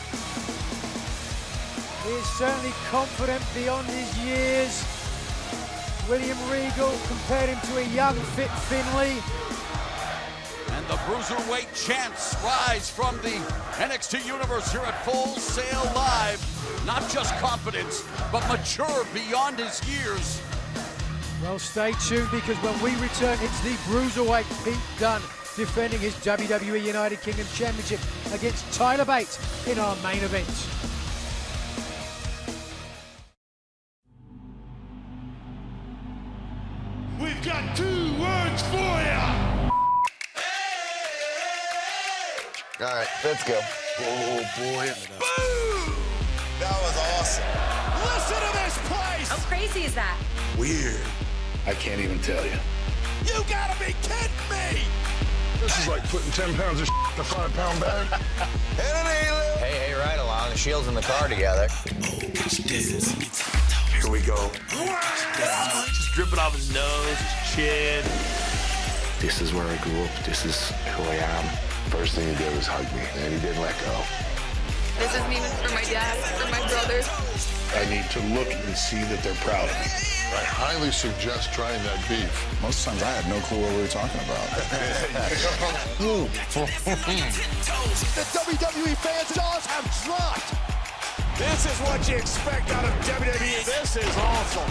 He is certainly confident beyond his years. William Regal compared him to a young, fit Finlay. And the Cruiserweight chants rise from the NXT Universe here at Full Sail Live. Not just confidence, but mature beyond his years. Well, stay tuned, because when we return, it's the Cruiserweight Pete Dunne defending his WWE United Kingdom Championship against Tyler Bate in our main event. We've got 2 words for you. All right, let's go. Oh, boy. Boom! That was awesome. Listen to this place! How crazy is that? Weird. I can't even tell you. You gotta be kidding me! This is like putting 10 pounds of in a 5-pound bag. Hey, right along. The Shield's in the car together. Here we go. Just dripping off his nose, his chin. This is where I grew up. This is who I am. First thing he did was hug me, and he didn't let go. This is me for my dad, for my brothers. I need to look and see that they're proud of me. I highly suggest trying that beef. Most times I had no clue what we were talking about. The WWE fans' jaws have dropped. This is what you expect out of WWE. This is awesome.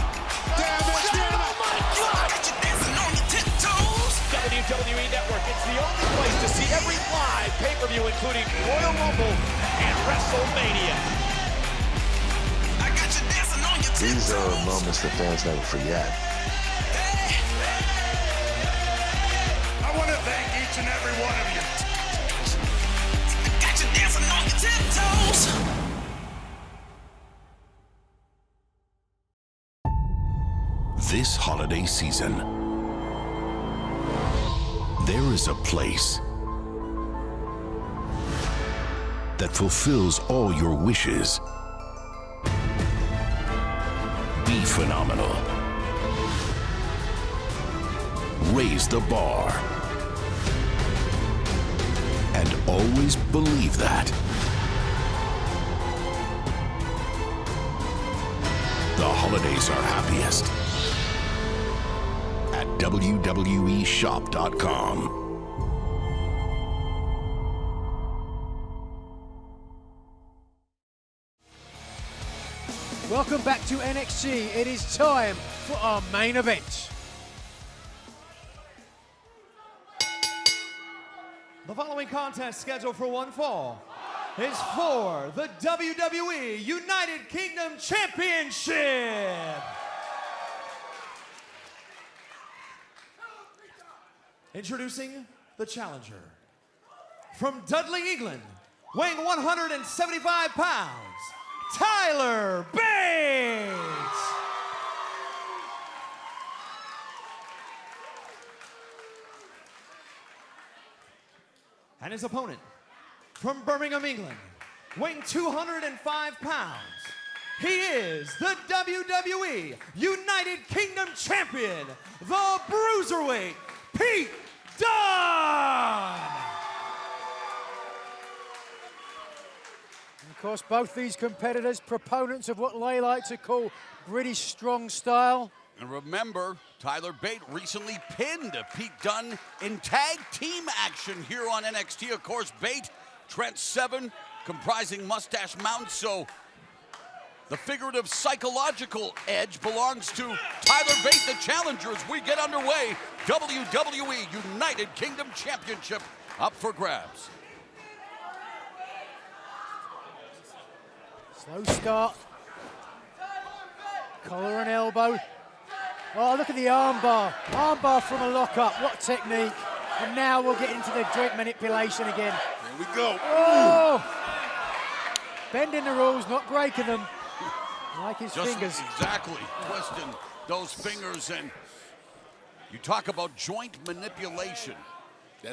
Damn it, damn it. Oh, my God. WWE Network, it's the only place to see every live pay-per-view, including Royal Rumble and WrestleMania. These are moments that fans never forget. I want to thank each and every one of you. Got you dancing on your tiptoes. This holiday season, there is a place that fulfills all your wishes. Be phenomenal. Raise the bar. And always believe that. The holidays are happiest at WWEshop.com. Welcome back to NXT. It is time for our main event. The following contest scheduled for one fall is for the WWE United Kingdom Championship. Introducing the challenger. From Dudley, England, weighing 175 pounds, Tyler Bate. And his opponent, from Birmingham, England, weighing 205 pounds, he is the WWE United Kingdom Champion, the Bruiserweight, Pete Dunne. Of course, both these competitors, proponents of what they like to call British strong style. And remember, Tyler Bate recently pinned Pete Dunne in tag team action here on NXT. Of course, Bate, Trent Seven, comprising Mustache Mountain, so the figurative psychological edge belongs to Tyler Bate, the challenger, as we get underway. WWE United Kingdom Championship up for grabs. Slow start. Collar and elbow. Oh, look at the armbar. Armbar from a lockup. What technique. And now we'll get into the joint manipulation again. Here we go. Oh! Bending the rules, not breaking them. Like his fingers. Exactly. Twisting those fingers. And you talk about joint manipulation.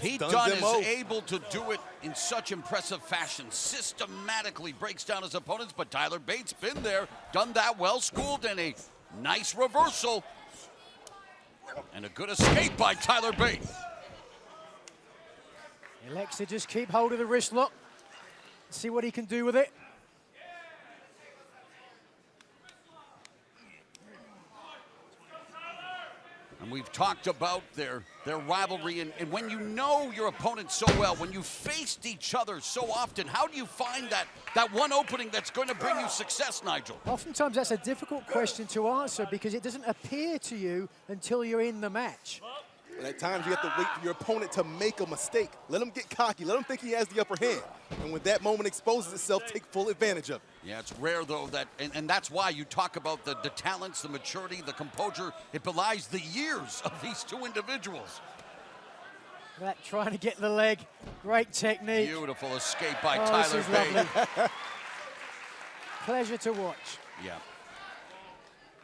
Pete Dunne is able to do it in such impressive fashion, systematically breaks down his opponents, but Tyler Bate's been there, done that well, schooled in a nice reversal. And a good escape by Tyler Bate. He elects to just keep hold of the wrist lock, see what he can do with it. And we've talked about their rivalry, and when you know your opponent so well, when you faced each other so often, how do you find that one opening that's going to bring you success, Nigel? Oftentimes that's a difficult question to answer because it doesn't appear to you until you're in the match. And at times you have to wait for your opponent to make a mistake. Let him get cocky. Let him think he has the upper hand. And when that moment exposes itself, take full advantage of it. Yeah, it's rare, though, that, and that's why you talk about the talents, the maturity, the composure. It belies the years of these two individuals. That trying to get the leg. Great technique. Beautiful escape by Tyler Bate. Pleasure to watch. Yeah.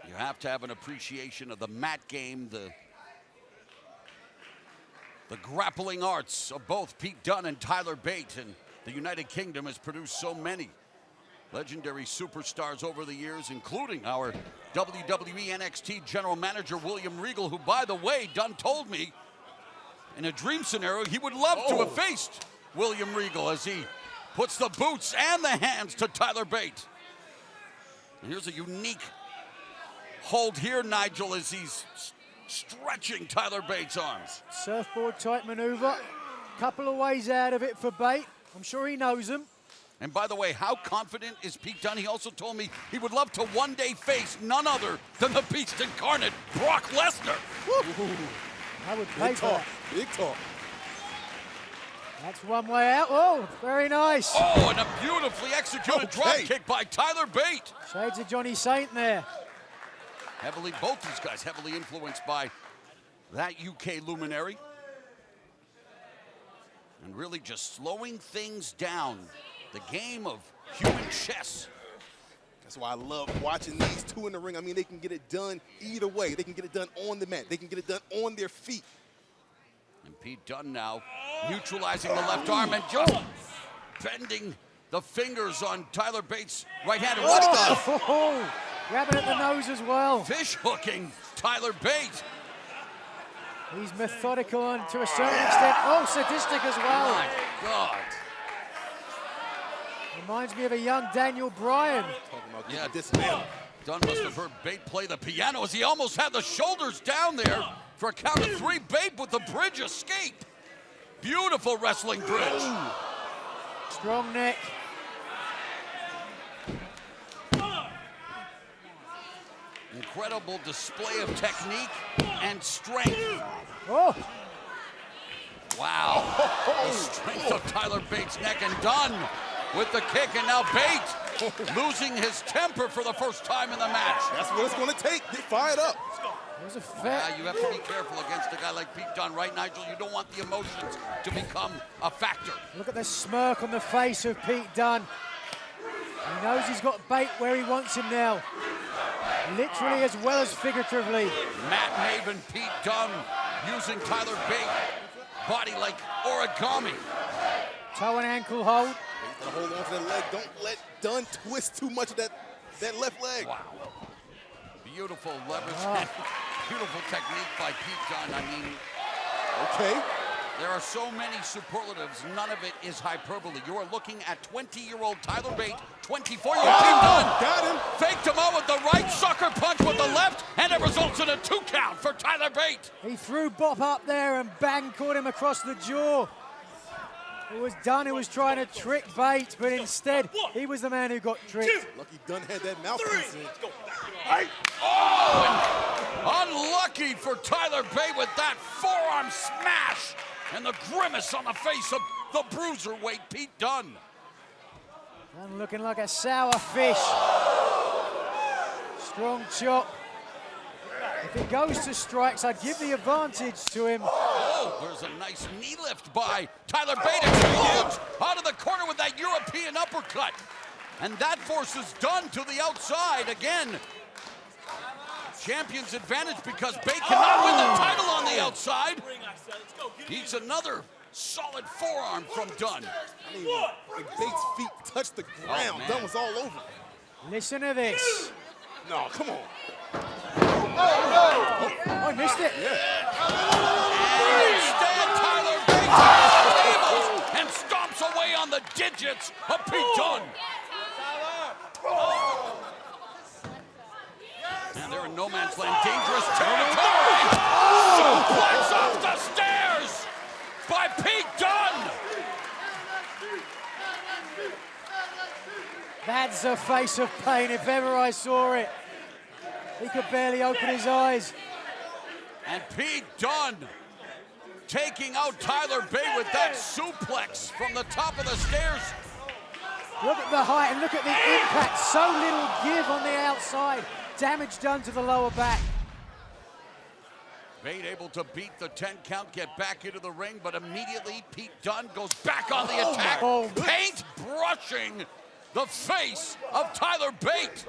You have to have an appreciation of the mat game, the grappling arts of both Pete Dunne and Tyler Bate, and the United Kingdom has produced so many legendary superstars over the years, including our WWE NXT General Manager, William Regal, who, by the way, Dunne told me in a dream scenario he would love to have faced William Regal as he puts the boots and the hands to Tyler Bate. And here's a unique hold here, Nigel, as he's stretching Tyler Bate's arms. Surfboard type maneuver. Couple of ways out of it for Bate. I'm sure he knows them. And by the way, how confident is Pete Dunne? He also told me he would love to one day face none other than the Beast incarnate, Brock Lesnar. I would pay for that. Big talk. That's one way out. Oh, very nice. Oh, and a beautifully executed drop kick by Tyler Bate. Shades of Johnny Saint there. Both these guys heavily influenced by that UK luminary. And really just slowing things down. The game of human chess. That's why I love watching these two in the ring. I mean, they can get it done either way. They can get it done on the mat. They can get it done on their feet. And Pete Dunne now neutralizing the left arm and just bending the fingers on Tyler Bate's right hand. And what the? Grabbing at the nose as well. Fish hooking Tyler Bate. He's methodical and to a certain extent. Oh, sadistic as well. My God. Reminds me of a young Daniel Bryan. Yeah, Dunne must have heard Bate play the piano as he almost had the shoulders down there for a count of 3. Bate with the bridge escape. Beautiful wrestling bridge. Strong neck. Incredible display of technique and strength. Oh. Wow. The strength of Tyler Bate's neck, and Dunne with the kick, and now Bate losing his temper for the first time in the match. That's what it's going to take. Get fired up. You have to be careful against a guy like Pete Dunne, right, Nigel? You don't want the emotions to become a factor. Look at the smirk on the face of Pete Dunne. He knows he's got Bate where he wants him now. Literally as well as figuratively. Matt Maven, Pete Dunne using Tyler Bate, body like origami. Toe and ankle hold. He's gonna hold on to that leg. Don't let Dunne twist too much of that left leg. Wow. Beautiful leverage. Beautiful technique by Pete Dunne. I mean, okay. There are so many superlatives, none of it is hyperbole. You are looking at 20-year-old Tyler Bate, 24-year-old Pete Dunne. Got him. Faked him out with the right, sucker punch with the left, and it results in a 2 count for Tyler Bate. He threw Bop up there and bang caught him across the jaw. It was Dunne who was trying to trick Bate, but instead, he was the man who got tricked. Lucky Dunne had that mouthpiece in. Oh, and unlucky for Tyler Bate with that forearm smash and the grimace on the face of the bruiserweight Pete Dunne. Dunne looking like a sour fish. Strong chop. If it goes to strikes, I'd give the advantage to him. Oh, there's a nice knee lift by Tyler Bate. Huge out of the corner with that European uppercut. And that forces Dunne to the outside again. Champion's advantage because Bate cannot win the title on the outside. Needs another solid forearm from Dunne. I mean, when Bate's feet touched the ground, Dunne was all over. Listen to this. No, come on. Oh, I missed it. And instead, Tyler Bate takes the tables and stomps away on the digits of Pete Dunne. And they're in no man's land, dangerous territory. Suplex off the stairs by Pete Dunne. That's a face of pain if ever I saw it. He could barely open his eyes. And Pete Dunne taking out Tyler Bate with that suplex from the top of the stairs. Look at the height and look at the impact. So little give on the outside. Damage done to the lower back. Bate able to beat the 10 count, get back into the ring, but immediately Pete Dunne goes back on the attack. Paint brushing the face of Tyler Bate.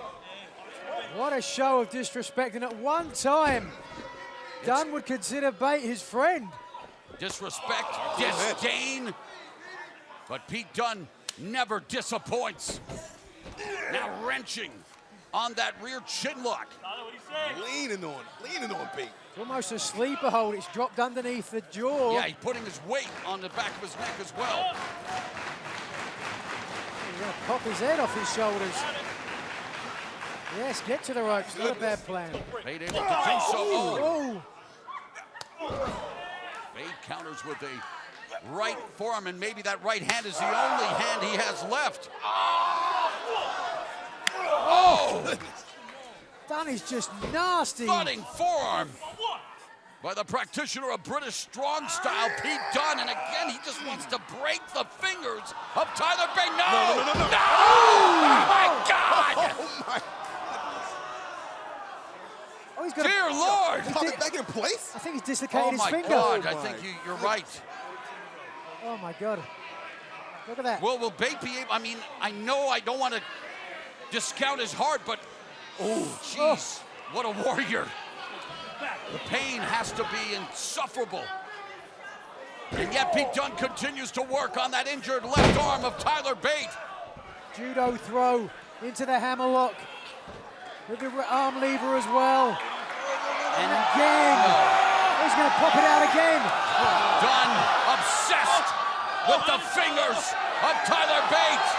What a show of disrespect. And at one time, Dunne would consider Bate his friend. Disrespect, disdain, but Pete Dunne never disappoints. Now wrenching on that rear chin lock. Leaning on Bate. It's almost a sleeper hold. It's dropped underneath the jaw. Yeah, he's putting his weight on the back of his neck as well. He's going to pop his head off his shoulders. Yes, get to the ropes. Not a bad plan. Bate able to do so. Oh. Bate counters with a right forearm, and maybe that right hand is the only hand he has left. Oh! Dunne is just nasty. Stunning forearm by the practitioner of British strong style, Pete Dunne. And again, he just wants to break the fingers of Tyler Bate. No! No! Oh my God! Oh my. Oh, he's got Dear Lord! Pop it back in place? I think he's dislocated his finger. God, I think you're right. Oh my God. Look at that. Well, will Bate be able, I mean, I know I don't want to discount his heart, but oh, jeez, what a warrior. The pain has to be insufferable. And yet Pete Dunne continues to work on that injured left arm of Tyler Bate. Judo throw into the hammerlock with the arm lever as well. And again, he's going to pop it out again. Dunne obsessed with the fingers of Tyler Bate.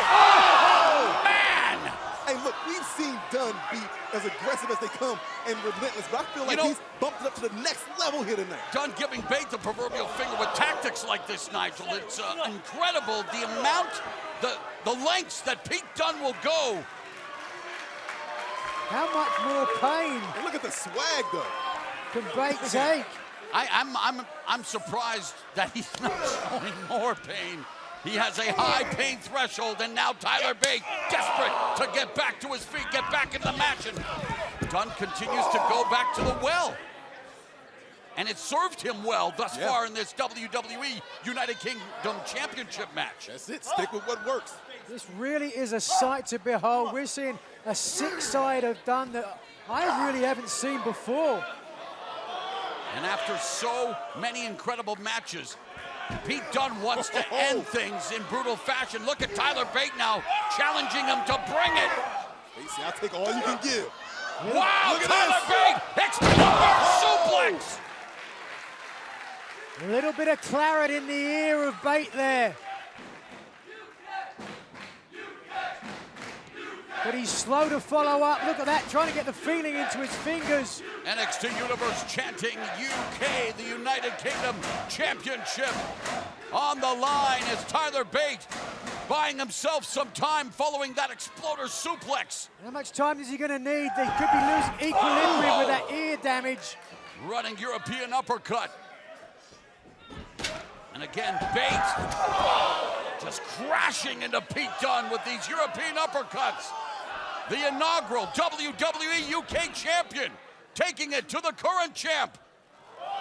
Oh, man! Hey, look, we've seen Dunne be as aggressive as they come and relentless, but I feel like he's bumped it up to the next level here tonight. Dunne giving Bate the proverbial finger with tactics like this, Nigel. It's incredible the amount, the lengths that Pete Dunne will go. How much more pain? And look at the swag, though. Can Bate take? I'm surprised that he's not showing more pain. He has a high pain threshold, and now Tyler Bate, desperate to get back to his feet, get back in the match, and Dunne continues to go back to the well. And it served him well thus far in this WWE United Kingdom Championship match. That's it, stick with what works. This really is a sight to behold. We're seeing a sick side of Dunne that I really haven't seen before. And after so many incredible matches, Pete Dunne wants to end things in brutal fashion. Look at Tyler Bate now, challenging him to bring it. Casey, I'll take all you can give. Wow, look at Tyler Bate, exploder suplex. A little bit of claret in the ear of Bate there. But he's slow to follow up. Look at that, trying to get the feeling into his fingers. NXT Universe chanting UK, the United Kingdom Championship. On the line is Tyler Bate, buying himself some time following that exploder suplex. How much time is he going to need? They could be losing equilibrium with that ear damage. Running European uppercut. And again, Bate just crashing into Pete Dunne with these European uppercuts. The inaugural WWE UK champion, taking it to the current champ.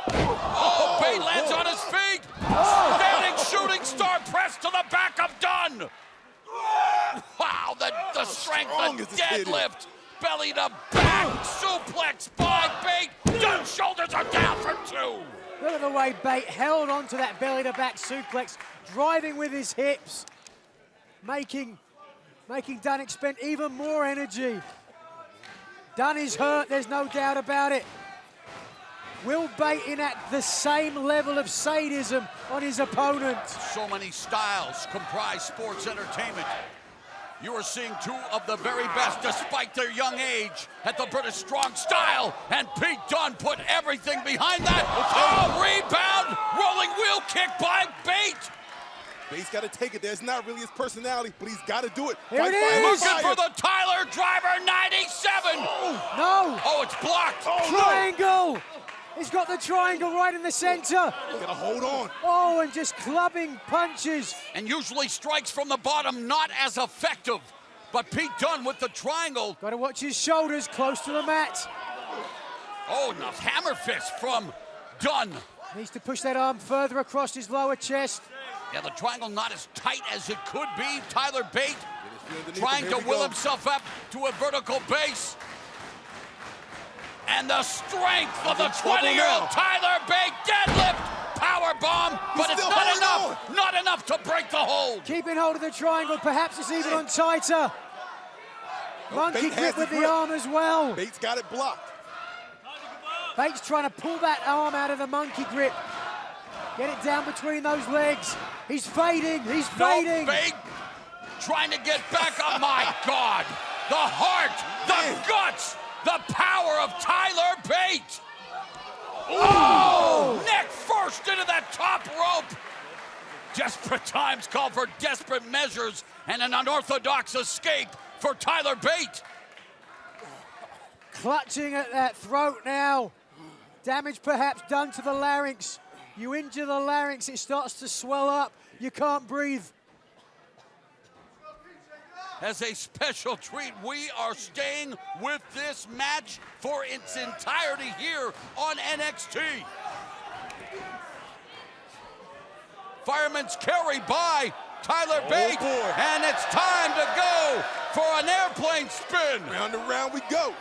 Oh, Bate lands on his feet. Standing shooting star press to the back of Dunne. Wow, the strength, the deadlift. Belly to back suplex by Bate. Dunne's shoulders are down for two. Look at the way Bate held onto that belly to back suplex, driving with his hips, making Dunne expend even more energy. Dunne is hurt, there's no doubt about it. Will Bate enact the same level of sadism on his opponent? So many styles comprise sports entertainment. You are seeing two of the very best, despite their young age, at the British strong style, and Pete Dunne put everything behind that. Oh, rebound, rolling wheel kick by Bate. Bate's got to take it. There's not really his personality, but he's got to do it. Here it is. Looking for the Tyler Driver 97. No. Oh, it's blocked. Triangle. He's got the triangle right in the center. You gotta hold on. Oh, and just clubbing punches. And usually strikes from the bottom, not as effective. But Pete Dunne with the triangle. Got to watch his shoulders close to the mat. Oh, and a hammer fist from Dunne. Needs to push that arm further across his lower chest. Yeah, the triangle not as tight as it could be. Tyler Bate trying to will himself up to a vertical base. And the strength of the 20-year-old Tyler Bate deadlift powerbomb, but it's not enough. Not enough to break the hold. Keeping hold of the triangle, perhaps it's even on tighter. Monkey grip with the arm as well. Bate's got it blocked. Bate's trying to pull that arm out of the monkey grip. Get it down between those legs. He's fading, he's fading. Bate trying to get back. Oh my God. The heart, the guts, the power of Tyler Bate. Oh, neck first into that top rope. Desperate times call for desperate measures and an unorthodox escape for Tyler Bate. Clutching at that throat now. Damage perhaps done to the larynx. You injure the larynx, it starts to swell up. You can't breathe. As a special treat, we are staying with this match for its entirety here on NXT. Fireman's carry by Tyler Bate, and it's time to go for an airplane spin. Round and round we go.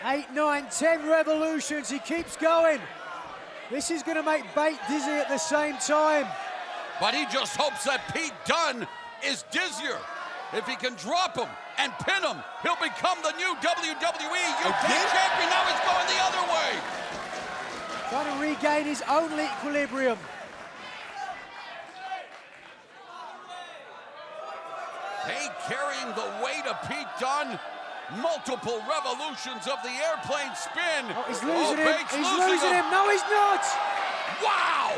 8, 9, 10 revolutions, he keeps going. This is gonna make Bate dizzy at the same time. But he just hopes that Pete Dunne is dizzier. If he can drop him and pin him, he'll become the new WWE UK champion. Now he's going the other way. Trying to regain his own equilibrium. Bate carrying the weight of Pete Dunne. Multiple revolutions of the airplane spin. Oh, he's losing him. Bate's He's losing him. No, he's not. Wow.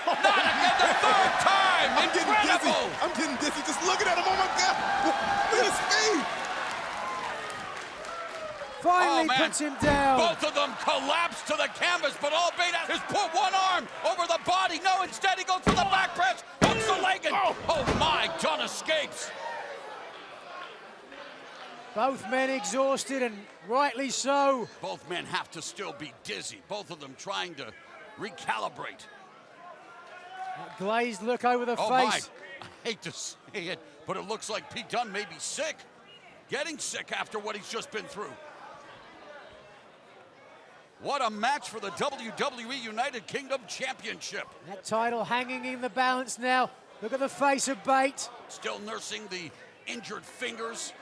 Not again the third time. Incredible. I'm getting dizzy just looking at him. Oh my God. Look at his speed. Finally puts him down. Both of them collapse to the canvas, but all Bate has put one arm over the body. No, instead he goes for the back press. Hooks the leg and oh my, Dunne escapes. Both men exhausted, and rightly so. Both men have to still be dizzy. Both of them trying to recalibrate. That glazed look over the face. My. I hate to say it, but it looks like Pete Dunne may be sick. Getting sick after what he's just been through. What a match for the WWE United Kingdom Championship. That title hanging in the balance now. Look at the face of Bate. Still nursing the injured fingers.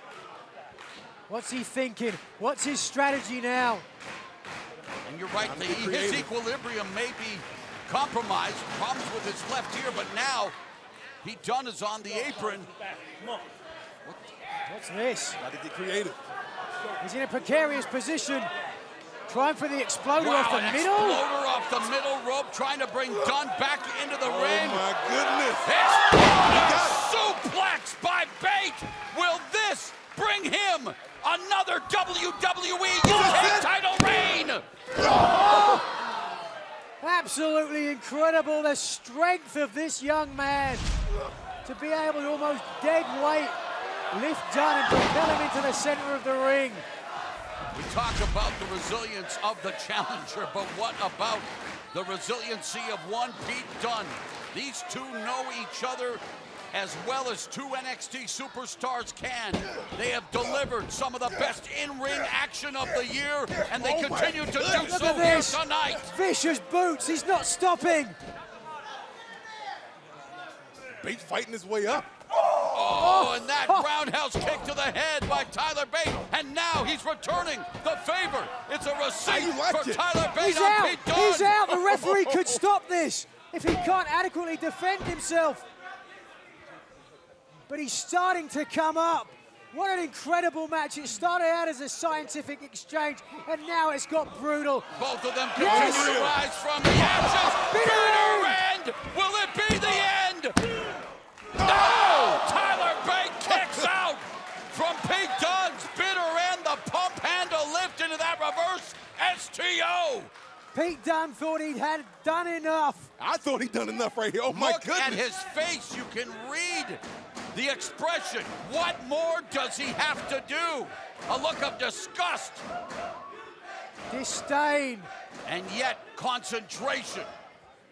What's he thinking? What's his strategy now? And you're right, his equilibrium may be compromised. Problems with his left ear, but now Pete Dunne is on the apron. What's this? Got to get creative. He's in a precarious position. Trying for the exploder wow, off the middle. Exploder off the middle rope, trying to bring Dunne back into the ring. Oh my goodness. Suplex by Bate. Will this bring him another WWE UK title reign? Oh! Absolutely incredible, the strength of this young man to be able to almost dead weight lift Dunne and propel him into the center of the ring. We talk about the resilience of the challenger, but what about the resiliency of one Pete Dunne? These two know each other as well as two NXT superstars can. They have delivered some of the best in-ring action of the year, and they continue to do so here tonight. Vicious boots, he's not stopping. Bate's fighting his way up. Oh, and that roundhouse kick to the head by Tyler Bate, and now he's returning the favor. It's a receipt for Tyler Bate. He's on out. Pete Dunne. He's out. The referee could stop this if he can't adequately defend himself. But he's starting to come up. What an incredible match. It started out as a scientific exchange, and now it's got brutal. Both of them continue to rise from the ashes. Bitter end. Will it be the end? No! Tyler Bate kicks out from Pete Dunne's bitter end. The pump handle lift into that reverse STO. Pete Dunne thought he had done enough. I thought he'd done enough right here. Oh my goodness. Look at his face. You can read the expression. What more does he have to do? A look of disgust. Disdain. And yet concentration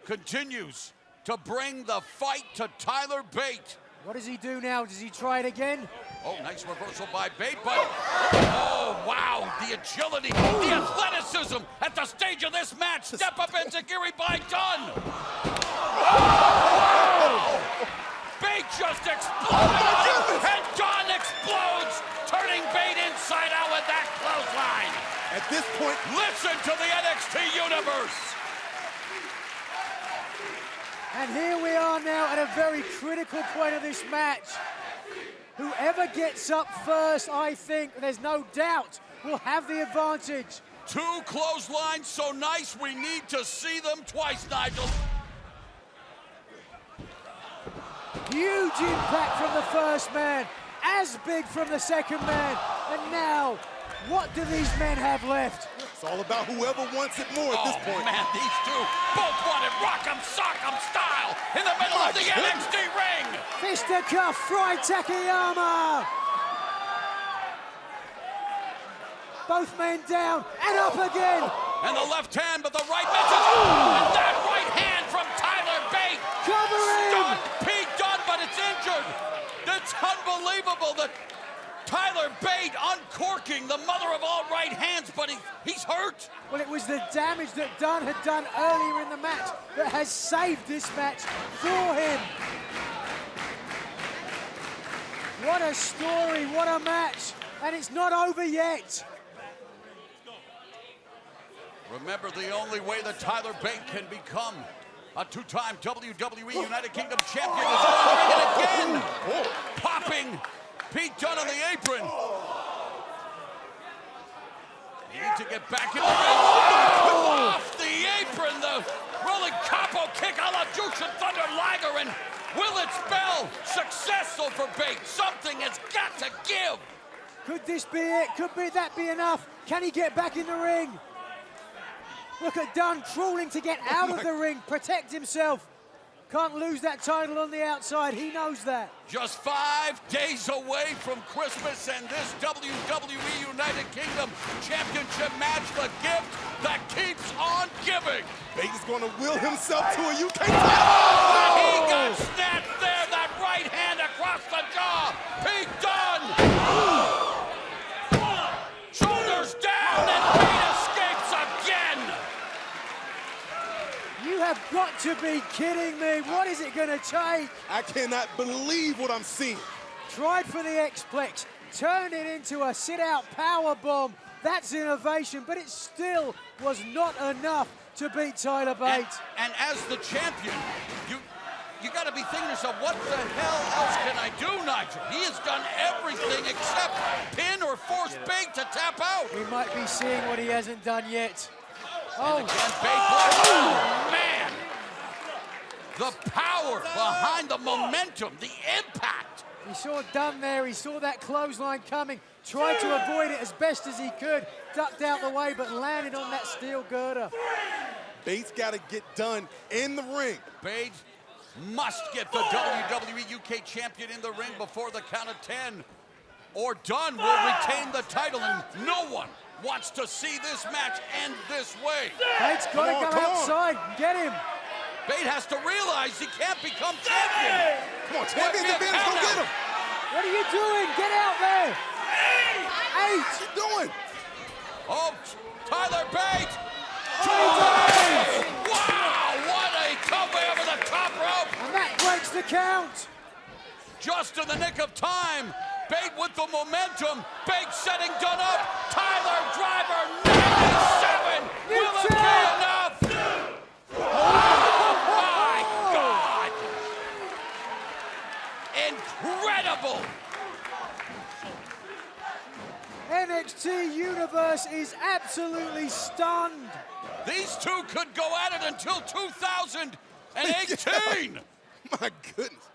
continues to bring the fight to Tyler Bate. What does he do now? Does he try it again? Oh, nice reversal by Bate, but oh, wow, the agility, the athleticism at the stage of this match. Step up enziguri by Dunne. Oh! Bate just exploded, and Dunne explodes, turning Bate inside out with that clothesline. this point. Listen to the NXT Universe. And here we are now at a very critical point of this match. Whoever gets up first, I think, there's no doubt, will have the advantage. 2 clotheslines so nice we need to see them twice, Nigel. Huge impact from the first man, as big from the second man. And now, what do these men have left? It's all about whoever wants it more at this point. Man, these two both want it rock'em sock'em style in the middle of the NXT ring. Fisticuff, Fry Takayama. Both men down and up again. And the left hand, but the right misses. And that right hand from Tyler Bate. Cover him. Stunned Pete Dunne, but it's injured. It's unbelievable that Tyler Bate uncorking the mother of all right hands, but he's hurt. Well, it was the damage that Dunne had done earlier in the match that has saved this match for him. What a story, what a match. And it's not over yet. Remember, the only way that Tyler Bate can become a 2-time WWE United Kingdom champion is going again, popping Pete Dunne on the apron. He needs to get back in the ring. Off the apron, the rolling capo kick a la Jushin Thunder Liger, and will it spell successful for Bate? Something has got to give. Could this be it? Could that be enough? Can he get back in the ring? Look at Dunne crawling to get out of the ring, protect himself. Can't lose that title on the outside, he knows that. Just 5 days away from Christmas and this WWE United Kingdom Championship match, the gift that keeps on giving. Bate is going to will himself to a UK title. Oh! He got snapped there, that right hand across the jaw. Pete Dunne. Shoulders down and Pete escapes again. You have got to be kidding me. What is it going to take? I cannot believe what I'm seeing. Tried for the X-Plex, turned it into a sit-out power bomb. That's innovation, but it still was not enough to beat Tyler Bate. And as the champion, you got to be thinking to yourself, what the hell else can I do, Nigel? He has done everything except pin or force Bate to tap out. We might be seeing what he hasn't done yet. And again, Bate, man! The power behind the momentum, the impact. He saw Dunne there, he saw that clothesline coming, tried to avoid it as best as he could, ducked out the way, but landed on that steel girder. Bate's got to get Dunne in the ring. Bate must get the WWE UK champion in the ring before the count of 10, or Dunne will retain the title, and no one wants to see this match end this way. Bate's got to go outside and get him. Bate has to realize he can't become champion. Come on, champion's advantage, go get him. What are you doing? Get out there. 8. What you doing? Oh, Tyler Bate. Wow, what a comeback over the top rope. And that breaks the count. Just in the nick of time. Bate with the momentum. Bate setting Dunne up. Tyler driver 97. Will it be enough? Oh my God! Incredible! NXT Universe is absolutely stunned. These two could go at it until 2018. My goodness.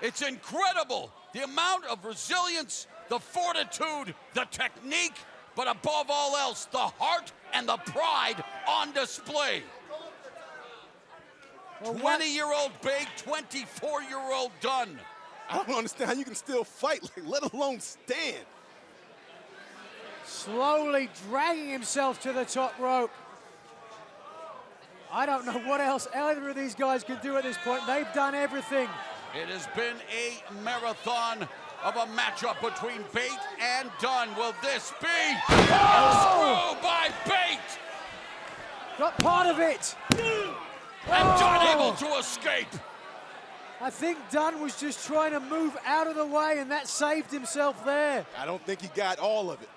It's incredible. The amount of resilience, the fortitude, the technique, but above all else, the heart and the pride on display. 20-year-old Bate, 24-year-old Dunne. I don't understand how you can still fight, let alone stand. Slowly dragging himself to the top rope. I don't know what else either of these guys can do at this point. They've done everything. It has been a marathon of a matchup between Bate and Dunne. Will this be a screw by Bate? Got part of it. And Dunne able to escape. I think Dunne was just trying to move out of the way, and that saved himself there. I don't think he got all of it.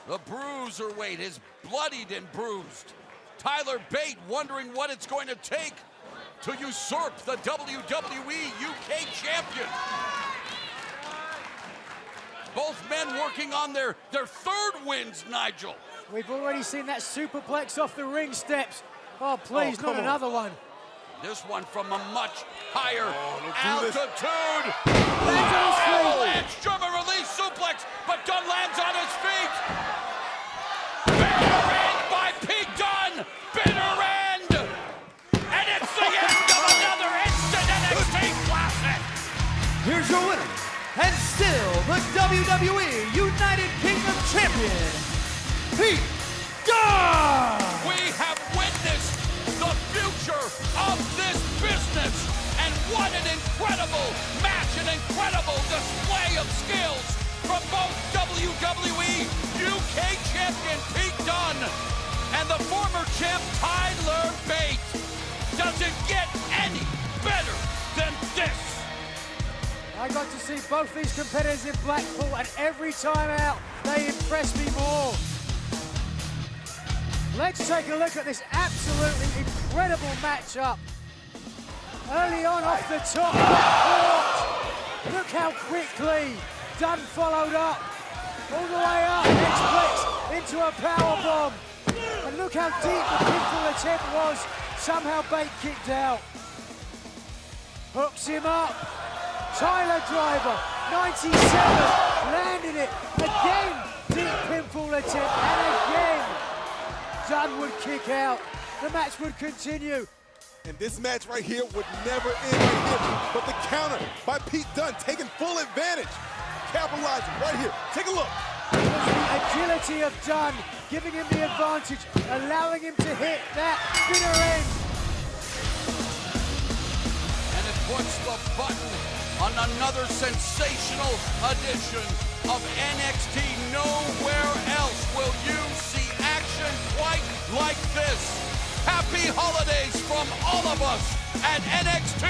The bruiserweight is bloodied and bruised. Tyler Bate wondering what it's going to take to usurp the WWE UK champion. Both men working on their third wins, Nigel. We've already seen that superplex off the ring steps. Oh, please, not another one. This one from a much higher altitude. Avalanche German release suplex, but Dunne lands on his feet. Bitter end by Pete Dunne. Bitter end. And it's the end of another instant NXT Classic. Here's your winner, and still the WWE United Kingdom Champion, Pete Dunne! We have witnessed the future of this business, and what an incredible match, an incredible display of skills from both WWE UK champion Pete Dunne and the former champ Tyler Bate. Does it get any better than this? I got to see both these competitors in Blackpool, and every time out, they impress me more. Let's take a look at this absolutely incredible matchup. Early on off the top, look how quickly Dunne followed up. All the way up, Netflix into a powerbomb. And look how deep the pinfall attempt was. Somehow Bate kicked out. Hooks him up. Tyler driver, 97, landed it. Again, deep pinfall attempt, and again, Dunne would kick out. The match would continue. And this match right here would never end right here. But the counter by Pete Dunne taking full advantage. Capitalizing right here. Take a look. It was the agility of Dunne giving him the advantage, allowing him to hit that bitter end. And it puts the button on another sensational edition of NXT. Nowhere else will you see action quite like this. Happy holidays from all of us at NXT